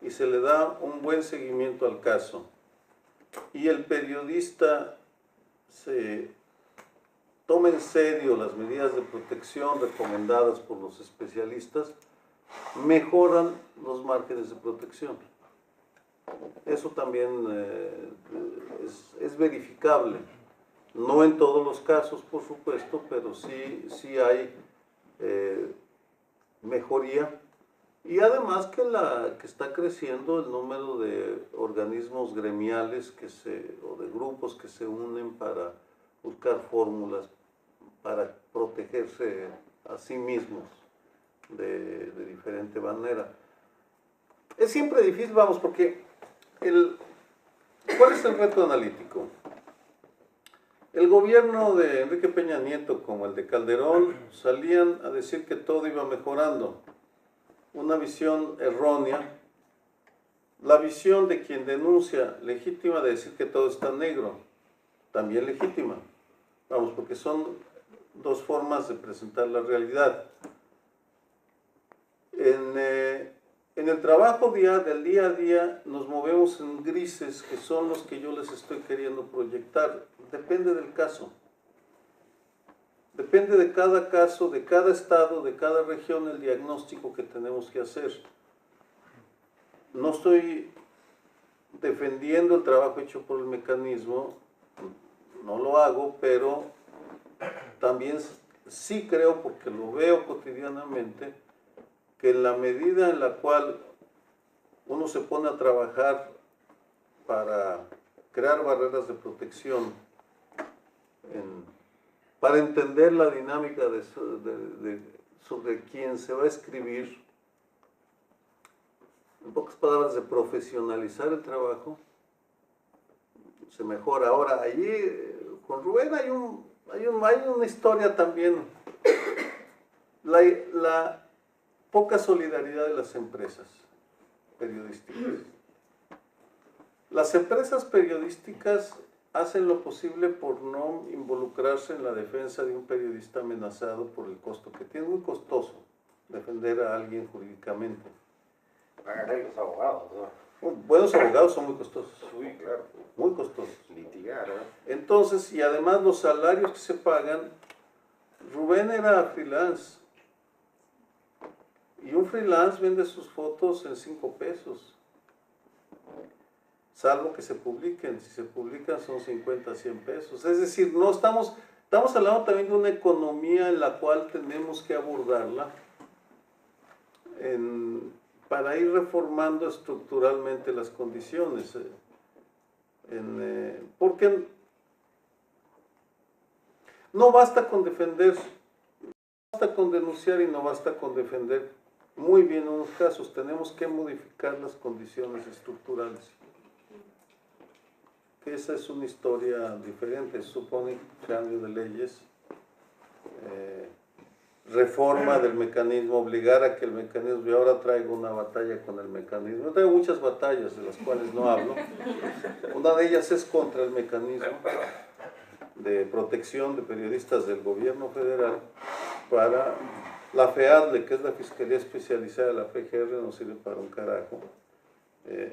y se le da un buen seguimiento al caso y el periodista se toma en serio las medidas de protección recomendadas por los especialistas, mejoran los márgenes de protección. Eso también es verificable. No en todos los casos, por supuesto, pero sí hay mejoría. Y además que está creciendo el número de organismos gremiales o de grupos que se unen para buscar fórmulas para protegerse a sí mismos de diferente manera. Es siempre difícil, vamos, porque ¿cuál es el reto analítico? El gobierno de Enrique Peña Nieto, como el de Calderón, salían a decir que todo iba mejorando. Una visión errónea. La visión de quien denuncia legítima de decir que todo está negro, también legítima. Vamos, porque son dos formas de presentar la realidad. En el trabajo del día a día nos movemos en grises que son los que yo les estoy queriendo proyectar. Depende del caso. Depende de cada caso, de cada estado, de cada región, el diagnóstico que tenemos que hacer. No estoy defendiendo el trabajo hecho por el mecanismo, no lo hago, pero también sí creo, porque lo veo cotidianamente, que en la medida en la cual uno se pone a trabajar para crear barreras de protección, para entender la dinámica sobre quién se va a escribir, en pocas palabras, de profesionalizar el trabajo, se mejora. Ahora, allí con Rubén hay una historia también, la poca solidaridad de las empresas periodísticas. Las empresas periodísticas hacen lo posible por no involucrarse en la defensa de un periodista amenazado por el costo que tiene. Muy costoso defender a alguien jurídicamente. Pagar los abogados, ¿no? Buenos abogados son muy costosos. Sí, claro. Muy costosos. Litigar, ¿no? Entonces, y además los salarios que se pagan, Rubén era freelance. Y un freelance vende sus fotos en 5 pesos. Salvo que se publiquen. Si se publican son 50, 100 pesos. Es decir, no estamos hablando también de una economía en la cual tenemos que abordarla para ir reformando estructuralmente las condiciones. Porque no basta con defender, no basta con denunciar y no basta con defender muy bien en unos casos. Tenemos que modificar las condiciones estructurales. Que esa es una historia diferente. Supone cambio de leyes, reforma del mecanismo, obligar a que el mecanismo, yo ahora traigo una batalla con el mecanismo, traigo muchas batallas de las cuales no hablo. Una de ellas es contra el mecanismo de protección de periodistas del gobierno federal. Para la FEADLE, que es la Fiscalía Especializada de la PGR, no sirve para un carajo.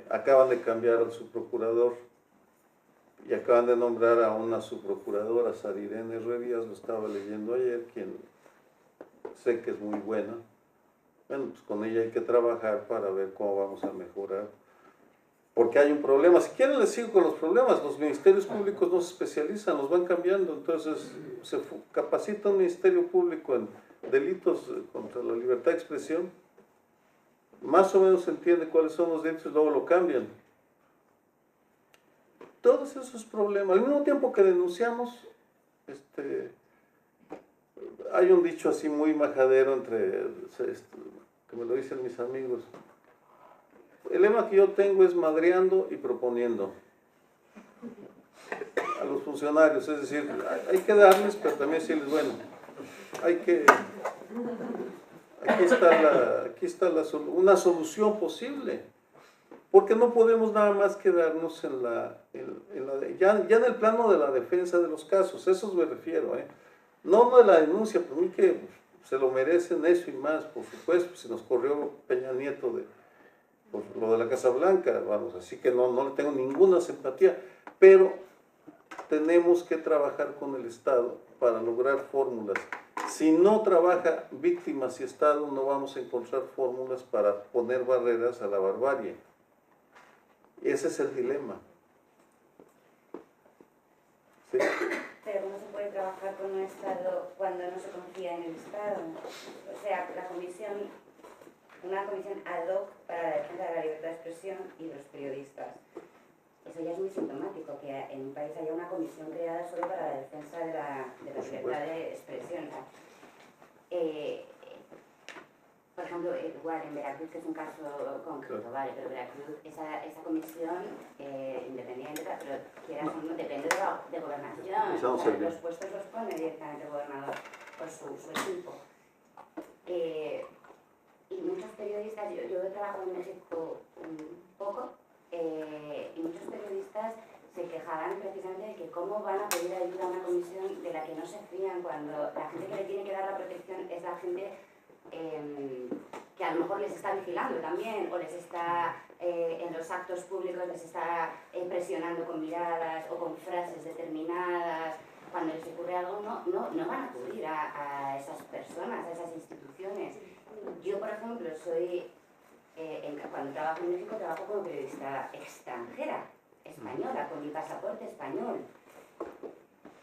Acaban de cambiar a su procurador y acaban de nombrar a una subprocuradora, Sarirene Herrerías, lo estaba leyendo ayer, quien sé que es muy buena. Bueno, pues con ella hay que trabajar para ver cómo vamos a mejorar. porque hay un problema. Si quieren les sigo con los problemas. Los ministerios públicos no se especializan, los van cambiando. Entonces se capacita un ministerio público en delitos contra la libertad de expresión. Más o menos se entiende cuáles son los delitos y luego lo cambian. Todos esos problemas. Al mismo tiempo que denunciamos, hay un dicho así muy majadero que me lo dicen mis amigos. El lema que yo tengo es madreando y proponiendo a los funcionarios, es decir, hay que darles, pero también decirles, bueno, aquí está una solución posible, porque no podemos nada más quedarnos ya en el plano de la defensa de los casos, eso me refiero, no de la denuncia, por mí que se lo merecen eso y más, por supuesto, si nos corrió Peña Nieto por lo de la Casa Blanca, vamos, así que no le tengo ninguna simpatía, pero tenemos que trabajar con el Estado para lograr fórmulas. Si no trabaja víctimas y Estado, no vamos a encontrar fórmulas para poner barreras a la barbarie. Ese es el dilema. ¿Sí? Pero ¿cómo se puede trabajar con un Estado cuando no se confía en el Estado? O sea, una comisión ad hoc para la defensa de la libertad de expresión y de los periodistas. Eso ya es muy sintomático, que en un país haya una comisión creada solo para la defensa de la libertad de expresión. Por ejemplo, igual en Veracruz, que es un caso concreto, claro. Vale, pero Veracruz, esa comisión independiente, pero quieras o no, depende de gobernación. O sea, los puestos los pone directamente el gobernador por su equipo. Y muchos periodistas, yo he trabajado en México un poco, y muchos periodistas se quejaban precisamente de que cómo van a pedir ayuda a una comisión de la que no se fían cuando la gente que le tiene que dar la protección es la gente que a lo mejor les está vigilando también, o les está en los actos públicos, les está presionando con miradas o con frases determinadas. Cuando les ocurre algo, no van a acudir a esas personas, a esas instituciones. Yo, por ejemplo, cuando trabajo en México, trabajo como periodista extranjera, española, con mi pasaporte español.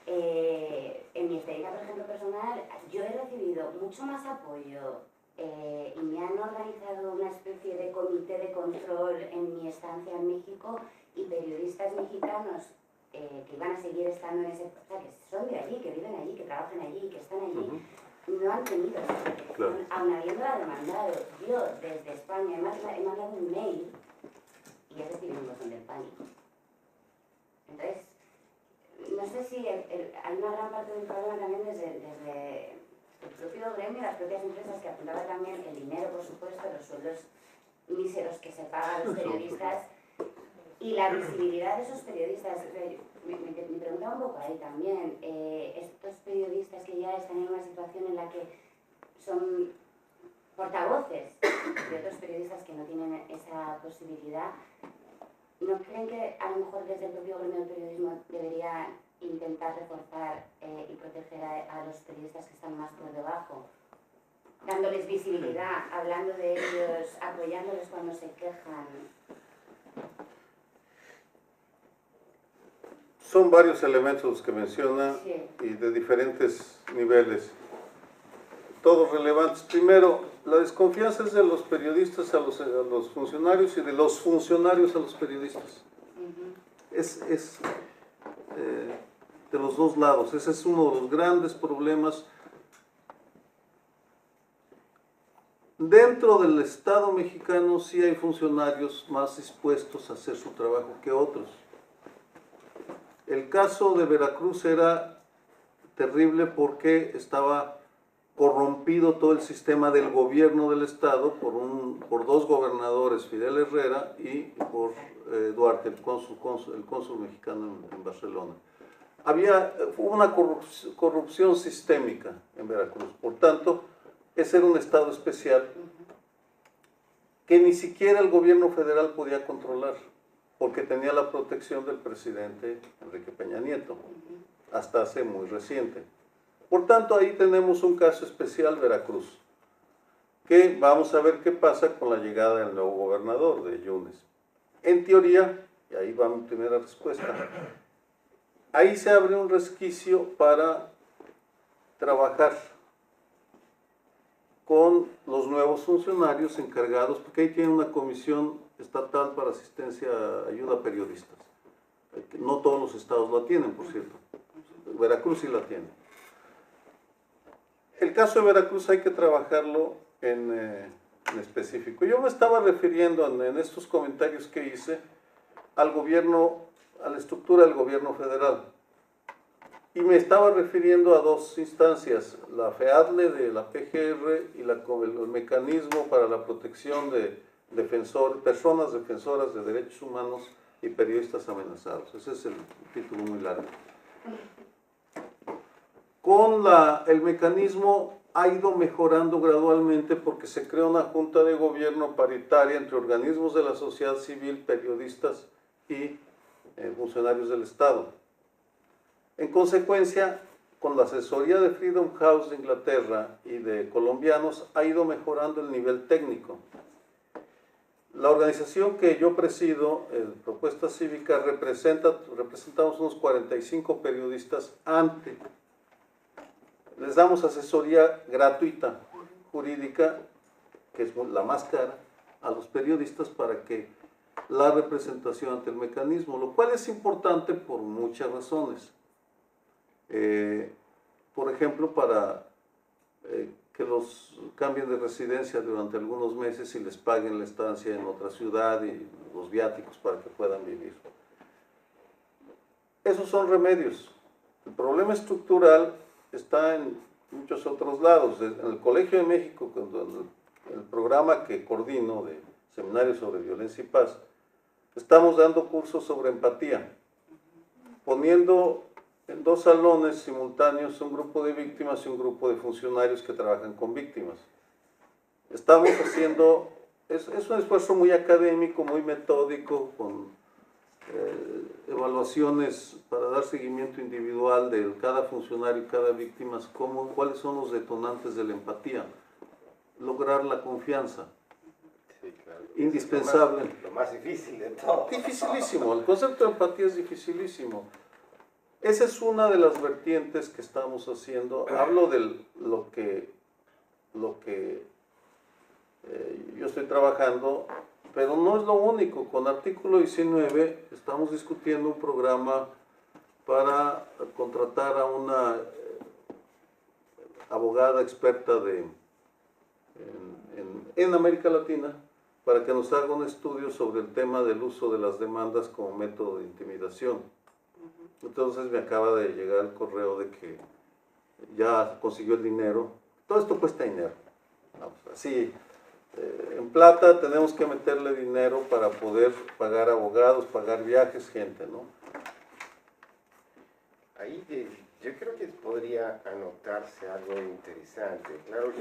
En mi experiencia, por ejemplo, personal, yo he recibido mucho más apoyo y me han organizado una especie de comité de control en mi estancia en México, y periodistas mexicanos que iban a seguir estando en ese... O sea, que son de allí, que viven allí, que trabajan allí, que están allí, no han tenido esa protección, claro. Aun habiéndola demandado. Yo, desde España, he mandado un mail y he recibido un botón del pánico. Entonces, no sé si hay una gran parte del problema también desde el propio gremio, las propias empresas, que apuntaban también el dinero, por supuesto, los sueldos míseros que se pagan a los periodistas y la visibilidad de esos periodistas. Me preguntaba un poco ahí también, estos periodistas que ya están en una situación en la que son portavoces de otros periodistas que no tienen esa posibilidad, ¿no creen que a lo mejor desde el propio gremio del periodismo debería intentar reforzar y proteger a los periodistas que están más por debajo, dándoles visibilidad, hablando de ellos, apoyándoles cuando se quejan? Son varios elementos los que menciona, sí, y de diferentes niveles, todos relevantes. Primero, la desconfianza es de los periodistas a los funcionarios y de los funcionarios a los periodistas. Es de los dos lados. Ese es uno de los grandes problemas. Dentro del Estado mexicano sí hay funcionarios más dispuestos a hacer su trabajo que otros. El caso de Veracruz era terrible porque estaba corrompido todo el sistema del gobierno del Estado por dos gobernadores, Fidel Herrera y por Duarte, el cónsul mexicano en Barcelona. Hubo una corrupción sistémica en Veracruz, por tanto, ese era un estado especial que ni siquiera el gobierno federal podía controlar, porque tenía la protección del presidente Enrique Peña Nieto, hasta hace muy reciente. Por tanto, ahí tenemos un caso especial, Veracruz, que vamos a ver qué pasa con la llegada del nuevo gobernador de Yunes. En teoría, y ahí va mi primera respuesta, ahí se abre un resquicio para trabajar con los nuevos funcionarios encargados, porque ahí tiene una comisión estatal para asistencia, ayuda a periodistas. No todos los estados la tienen, por cierto. Veracruz sí la tiene. El caso de Veracruz hay que trabajarlo en específico. Yo me estaba refiriendo en estos comentarios que hice al gobierno, a la estructura del gobierno federal. Y me estaba refiriendo a dos instancias, la FEADLE de la PGR y el mecanismo para la protección de personas defensoras de derechos humanos y periodistas amenazados. Ese es el título muy largo. Con el mecanismo ha ido mejorando gradualmente porque se crea una junta de gobierno paritaria entre organismos de la sociedad civil, periodistas y funcionarios del Estado. En consecuencia, con la asesoría de Freedom House de Inglaterra y de colombianos, ha ido mejorando el nivel técnico. La organización que yo presido, Propuesta Cívica, representamos unos 45 periodistas les damos asesoría gratuita, jurídica, que es la más cara, a los periodistas para que la representación ante el mecanismo, lo cual es importante por muchas razones. Por ejemplo, para que los cambien de residencia durante algunos meses y les paguen la estancia en otra ciudad y los viáticos para que puedan vivir. Esos son remedios. El problema estructural está en muchos otros lados. En el Colegio de México, el programa que coordino de Seminarios sobre Violencia y Paz, estamos dando cursos sobre empatía, poniendo en 2 salones simultáneos un grupo de víctimas y un grupo de funcionarios que trabajan con víctimas. Estamos haciendo, es un esfuerzo muy académico, muy metódico, con evaluaciones para dar seguimiento individual de cada funcionario y cada víctima, cuáles son los detonantes de la empatía, lograr la confianza. Sí, claro. Indispensable. Lo más difícil de todo. Dificilísimo, el concepto de empatía es dificilísimo. Esa es una de las vertientes que estamos haciendo. Hablo de lo que yo estoy trabajando, pero no es lo único. Con artículo 19 estamos discutiendo un programa para contratar a una abogada experta en América Latina para que nos haga un estudio sobre el tema del uso de las demandas como método de intimidación. Entonces me acaba de llegar el correo de que ya consiguió el dinero. Todo esto cuesta dinero. Vamos, así, en plata tenemos que meterle dinero para poder pagar abogados, pagar viajes, gente, ¿no? Ahí yo creo que podría anotarse algo interesante. Claro,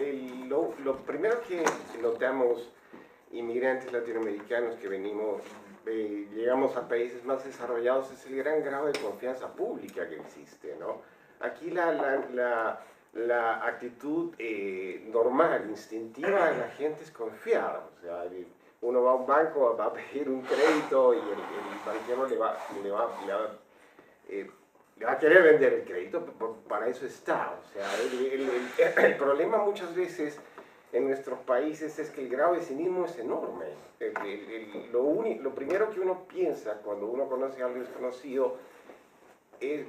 lo primero que notamos, inmigrantes latinoamericanos que llegamos a países más desarrollados, es el gran grado de confianza pública que existe, ¿no? Aquí la actitud normal, instintiva de la gente es confiada. O sea, uno va a un banco, va a pedir un crédito y el banquero le va a querer vender el crédito, para eso está. O sea, el problema muchas veces en nuestros países es que el grado de cinismo es enorme. Lo primero que uno piensa cuando uno conoce a alguien desconocido,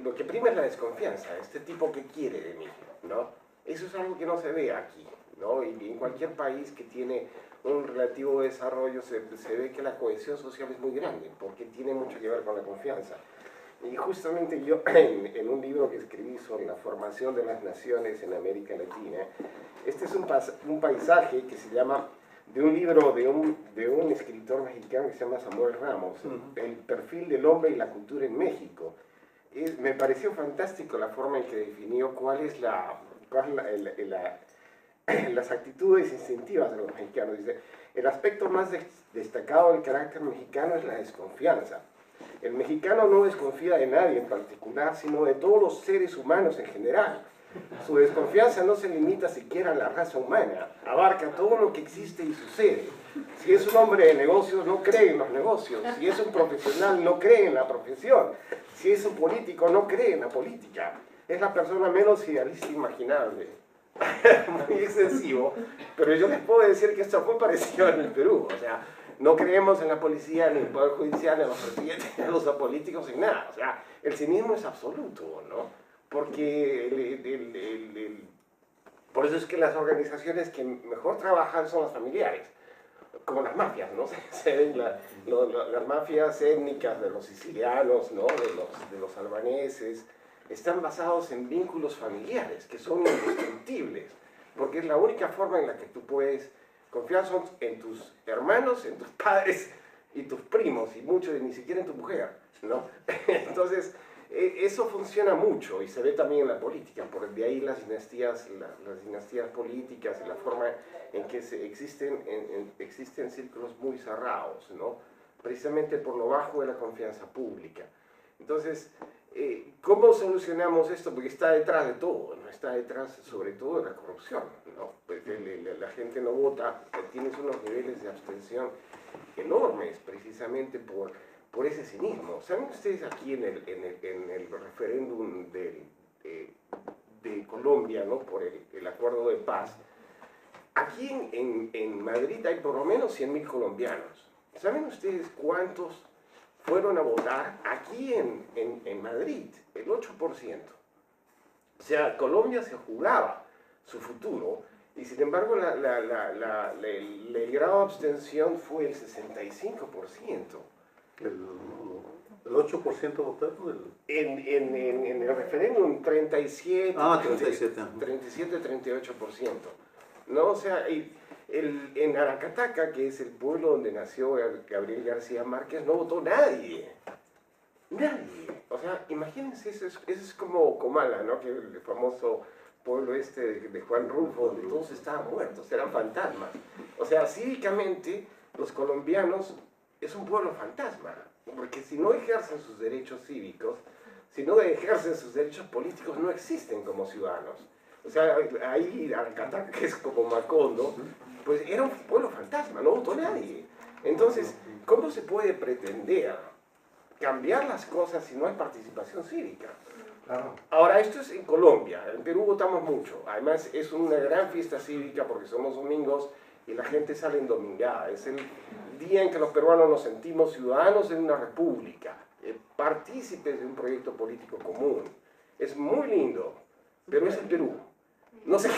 lo que prima es la desconfianza. Este tipo que quiere de mí, ¿no? Eso es algo que no se ve aquí, ¿no? Y en cualquier país que tiene un relativo desarrollo se ve que la cohesión social es muy grande, porque tiene mucho que ver con la confianza. Y justamente yo, en un libro que escribí sobre la formación de las naciones en América Latina, este es un paisaje que se llama, de un libro de un escritor mexicano que se llama Samuel Ramos, El perfil del hombre y la cultura en México. Me pareció fantástico la forma en que definió cuáles las actitudes instintivas de los mexicanos. Dice, el aspecto más destacado del carácter mexicano es la desconfianza. El mexicano no desconfía de nadie en particular, sino de todos los seres humanos en general. Su desconfianza no se limita siquiera a la raza humana, abarca todo lo que existe y sucede. Si es un hombre de negocios, no cree en los negocios. Si es un profesional, no cree en la profesión. Si es un político, no cree en la política. Es la persona menos idealista imaginable. Muy excesivo, pero yo les puedo decir que esto fue parecido en el Perú. O sea, no creemos en la policía, ni en el Poder Judicial, ni en los presidentes, ni en los políticos, en nada. O sea, el cinismo es absoluto, ¿no? Porque por eso es que las organizaciones que mejor trabajan son las familiares, como las mafias, ¿no? Se ven las mafias étnicas de los sicilianos, ¿no? De los albaneses, están basados en vínculos familiares que son indestructibles, porque es la única forma en la que tú puedes confiar son en tus hermanos, en tus padres y tus primos, y mucho, ni siquiera en tu mujer, ¿no? Entonces, eso funciona mucho y se ve también en la política, por de ahí las dinastías políticas y la forma en que existen círculos muy cerrados, ¿no? Precisamente por lo bajo de la confianza pública. Entonces, ¿cómo solucionamos esto? Porque está detrás de todo, ¿no? Está detrás sobre todo de la corrupción, ¿no? Porque la gente no vota, tienes unos niveles de abstención enormes precisamente por ese cinismo. ¿Saben ustedes aquí en el referéndum de Colombia, ¿no? Por el acuerdo de paz? Aquí en Madrid hay por lo menos 100.000 colombianos. ¿Saben ustedes cuántos fueron a votar aquí en Madrid? El 8%. O sea, Colombia se jugaba su futuro y sin embargo el grado de abstención fue el 65%. El 8% votaron. En el referéndum 37, 38%. ¿No? O sea, en Aracataca, que es el pueblo donde nació Gabriel García Márquez, no votó nadie. Nadie. O sea, imagínense, eso es como Comala, ¿no? Que el famoso pueblo de Juan Rulfo, donde todos estaban muertos, eran fantasmas. O sea, cívicamente, los colombianos es un pueblo fantasma, porque si no ejercen sus derechos cívicos, si no ejercen sus derechos políticos, no existen como ciudadanos. O sea, ahí Aracataca, que es como Macondo, pues era un pueblo fantasma, no votó nadie. Entonces, ¿cómo se puede pretender cambiar las cosas si no hay participación cívica? Claro. Ahora, esto es en Colombia, en Perú votamos mucho, además es una gran fiesta cívica porque son los domingos y la gente sale endomingada, es el día en que los peruanos nos sentimos ciudadanos en una república, partícipes de un proyecto político común. Es muy lindo, pero es el Perú. No sé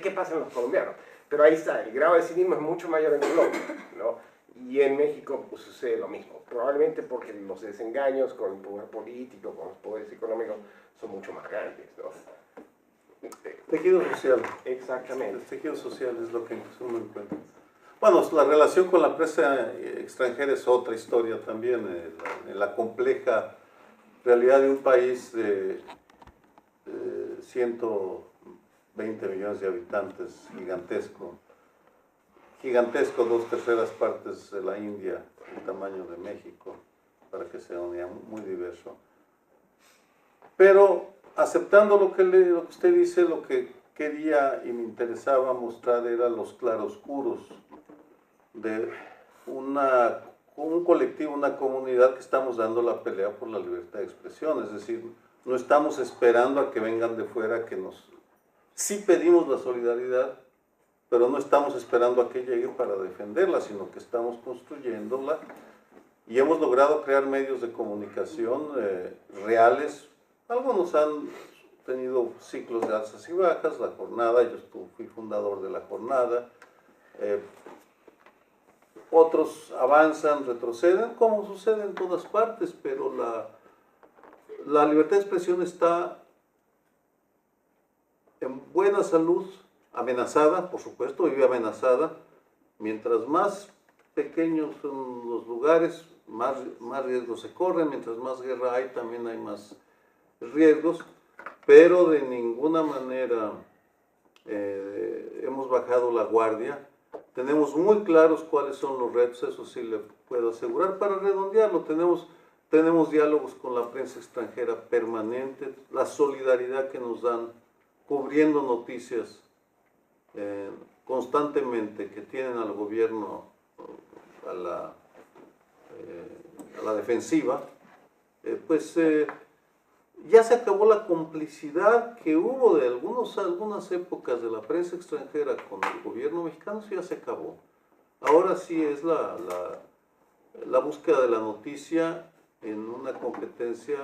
qué pasa en los colombianos, pero ahí está, el grado de cinismo es mucho mayor en Colombia, ¿no? Y en México pues, sucede lo mismo, probablemente porque los desengaños con el poder político, con los poderes económicos, son mucho más grandes, ¿no? Tejido social. Exactamente. El tejido social es lo que uno encuentra. Bueno, la relación con la prensa extranjera es otra historia también, en la compleja realidad de un país de 120 millones de habitantes, gigantesco, 2/3 partes de la India, el tamaño de México, para que sea muy diverso. Pero aceptando lo que usted dice, lo que quería y me interesaba mostrar era los claroscuros de un colectivo, una comunidad que estamos dando la pelea por la libertad de expresión. Es decir, no estamos esperando a que vengan de fuera, sí pedimos la solidaridad, pero no estamos esperando a que llegue para defenderla, sino que estamos construyéndola y hemos logrado crear medios de comunicación reales. Algunos han tenido ciclos de alzas y bajas, La Jornada, yo fui fundador de La Jornada, otros avanzan, retroceden, como sucede en todas partes, pero la libertad de expresión está en buena salud, amenazada, por supuesto, vive amenazada. Mientras más pequeños son los lugares, más riesgos se corren, mientras más guerra hay, también hay más riesgos, pero de ninguna manera hemos bajado la guardia. Tenemos muy claros cuáles son los retos, eso sí le puedo asegurar. Para redondearlo, tenemos tenemos diálogos con la prensa extranjera permanente, la solidaridad que nos dan, cubriendo noticias constantemente que tienen al gobierno a la defensiva, ya se acabó la complicidad que hubo de algunas épocas de la prensa extranjera con el gobierno mexicano. Eso ya se acabó. Ahora sí es la búsqueda de la noticia en una competencia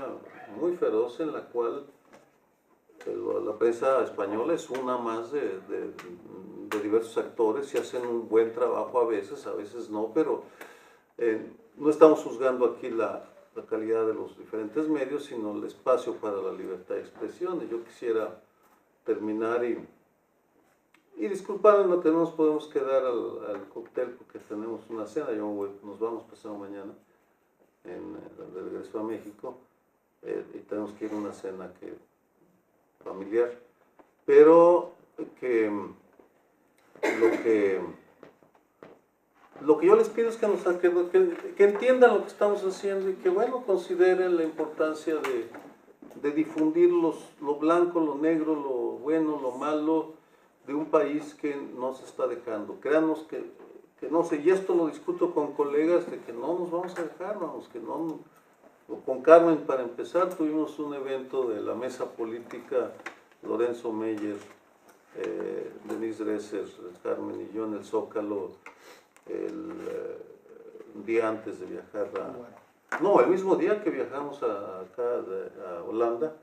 muy feroz en la cual la prensa española es una más de diversos actores y hacen un buen trabajo a veces no, pero no estamos juzgando aquí la calidad de los diferentes medios, sino el espacio para la libertad de expresión. Y yo quisiera terminar y disculparnos, que no nos podemos quedar al cóctel porque tenemos una cena. Nos vamos pasado mañana de regreso a México y tenemos que ir a una cena familiar, pero lo que yo les pido es que entiendan lo que estamos haciendo y que, bueno, consideren la importancia de difundir lo blanco, lo negro, lo bueno, lo malo de un país que no se está dejando. Créanos que no sé, y esto lo discuto con colegas, de que no nos vamos a dejar, vamos, que no. Con Carmen, para empezar, tuvimos un evento de la mesa política, Lorenzo Meyer, Denise Dresser, Carmen y yo en el Zócalo, un día antes de viajar no, el mismo día que viajamos acá a Holanda,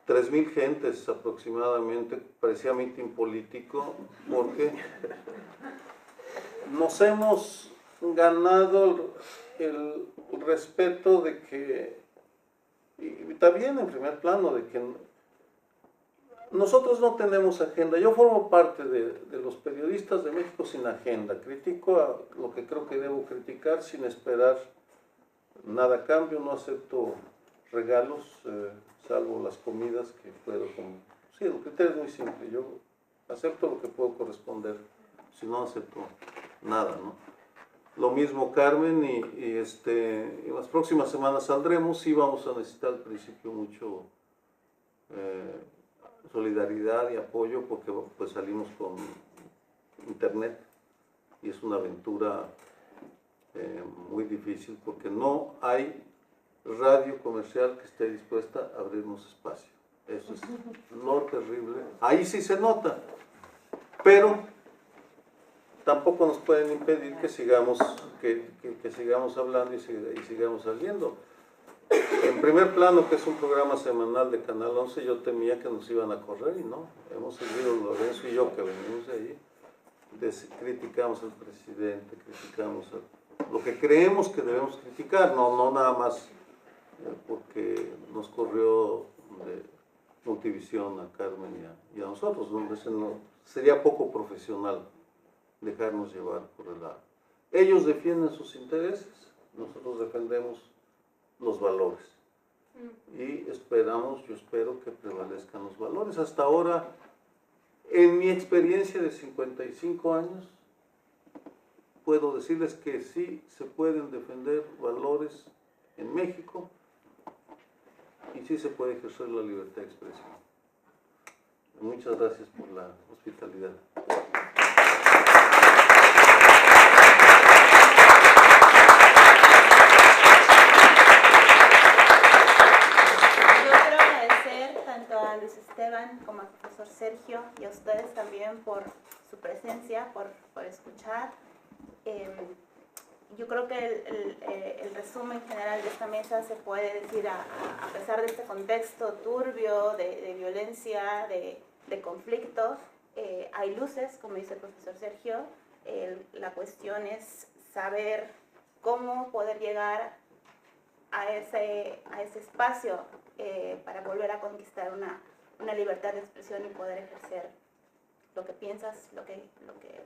3,000 gentes aproximadamente, parecía mitin político, porque nos hemos ganado el respeto de que, y también en primer plano, de que nosotros no tenemos agenda. Yo formo parte de los periodistas de México sin agenda. Critico lo que creo que debo criticar sin esperar nada a cambio. No acepto regalos, salvo las comidas que puedo comer. Sí, el criterio es muy simple. Yo acepto lo que puedo corresponder. Si no, acepto nada, ¿no? Lo mismo Carmen, y en las próximas semanas saldremos. Sí vamos a necesitar al principio mucho solidaridad y apoyo, porque pues salimos con internet y es una aventura muy difícil, porque no hay radio comercial que esté dispuesta a abrirnos espacio. Eso es lo terrible. Ahí sí se nota, pero tampoco nos pueden impedir que sigamos hablando y sigamos saliendo. En primer plano, que es un programa semanal de Canal 11, yo temía que nos iban a correr y no. Hemos seguido, Lorenzo y yo, que venimos de ahí, criticamos al presidente, criticamos lo que creemos que debemos criticar, no nada más porque nos corrió de Multivisión a Carmen y a nosotros, donde sería poco profesional dejarnos llevar por el lado. Ellos defienden sus intereses, nosotros defendemos los valores. Y yo espero que prevalezcan los valores. Hasta ahora, en mi experiencia de 55 años, puedo decirles que sí se pueden defender valores en México y sí se puede ejercer la libertad de expresión. Muchas gracias por la hospitalidad. Esteban, como al profesor Sergio, y a ustedes también por su presencia, por escuchar. Yo creo que el resumen general de esta mesa se puede decir, a pesar de este contexto turbio de violencia, de conflicto, hay luces, como dice el profesor Sergio. La cuestión es saber cómo poder llegar a ese espacio para volver a conquistar una libertad de expresión y poder ejercer lo que piensas,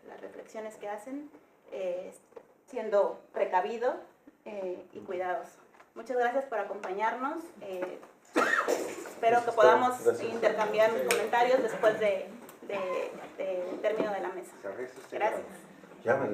las reflexiones que hacen, siendo precavido y cuidadoso. Muchas gracias por acompañarnos. Espero que podamos intercambiar comentarios después del término de la mesa. Gracias. Ya me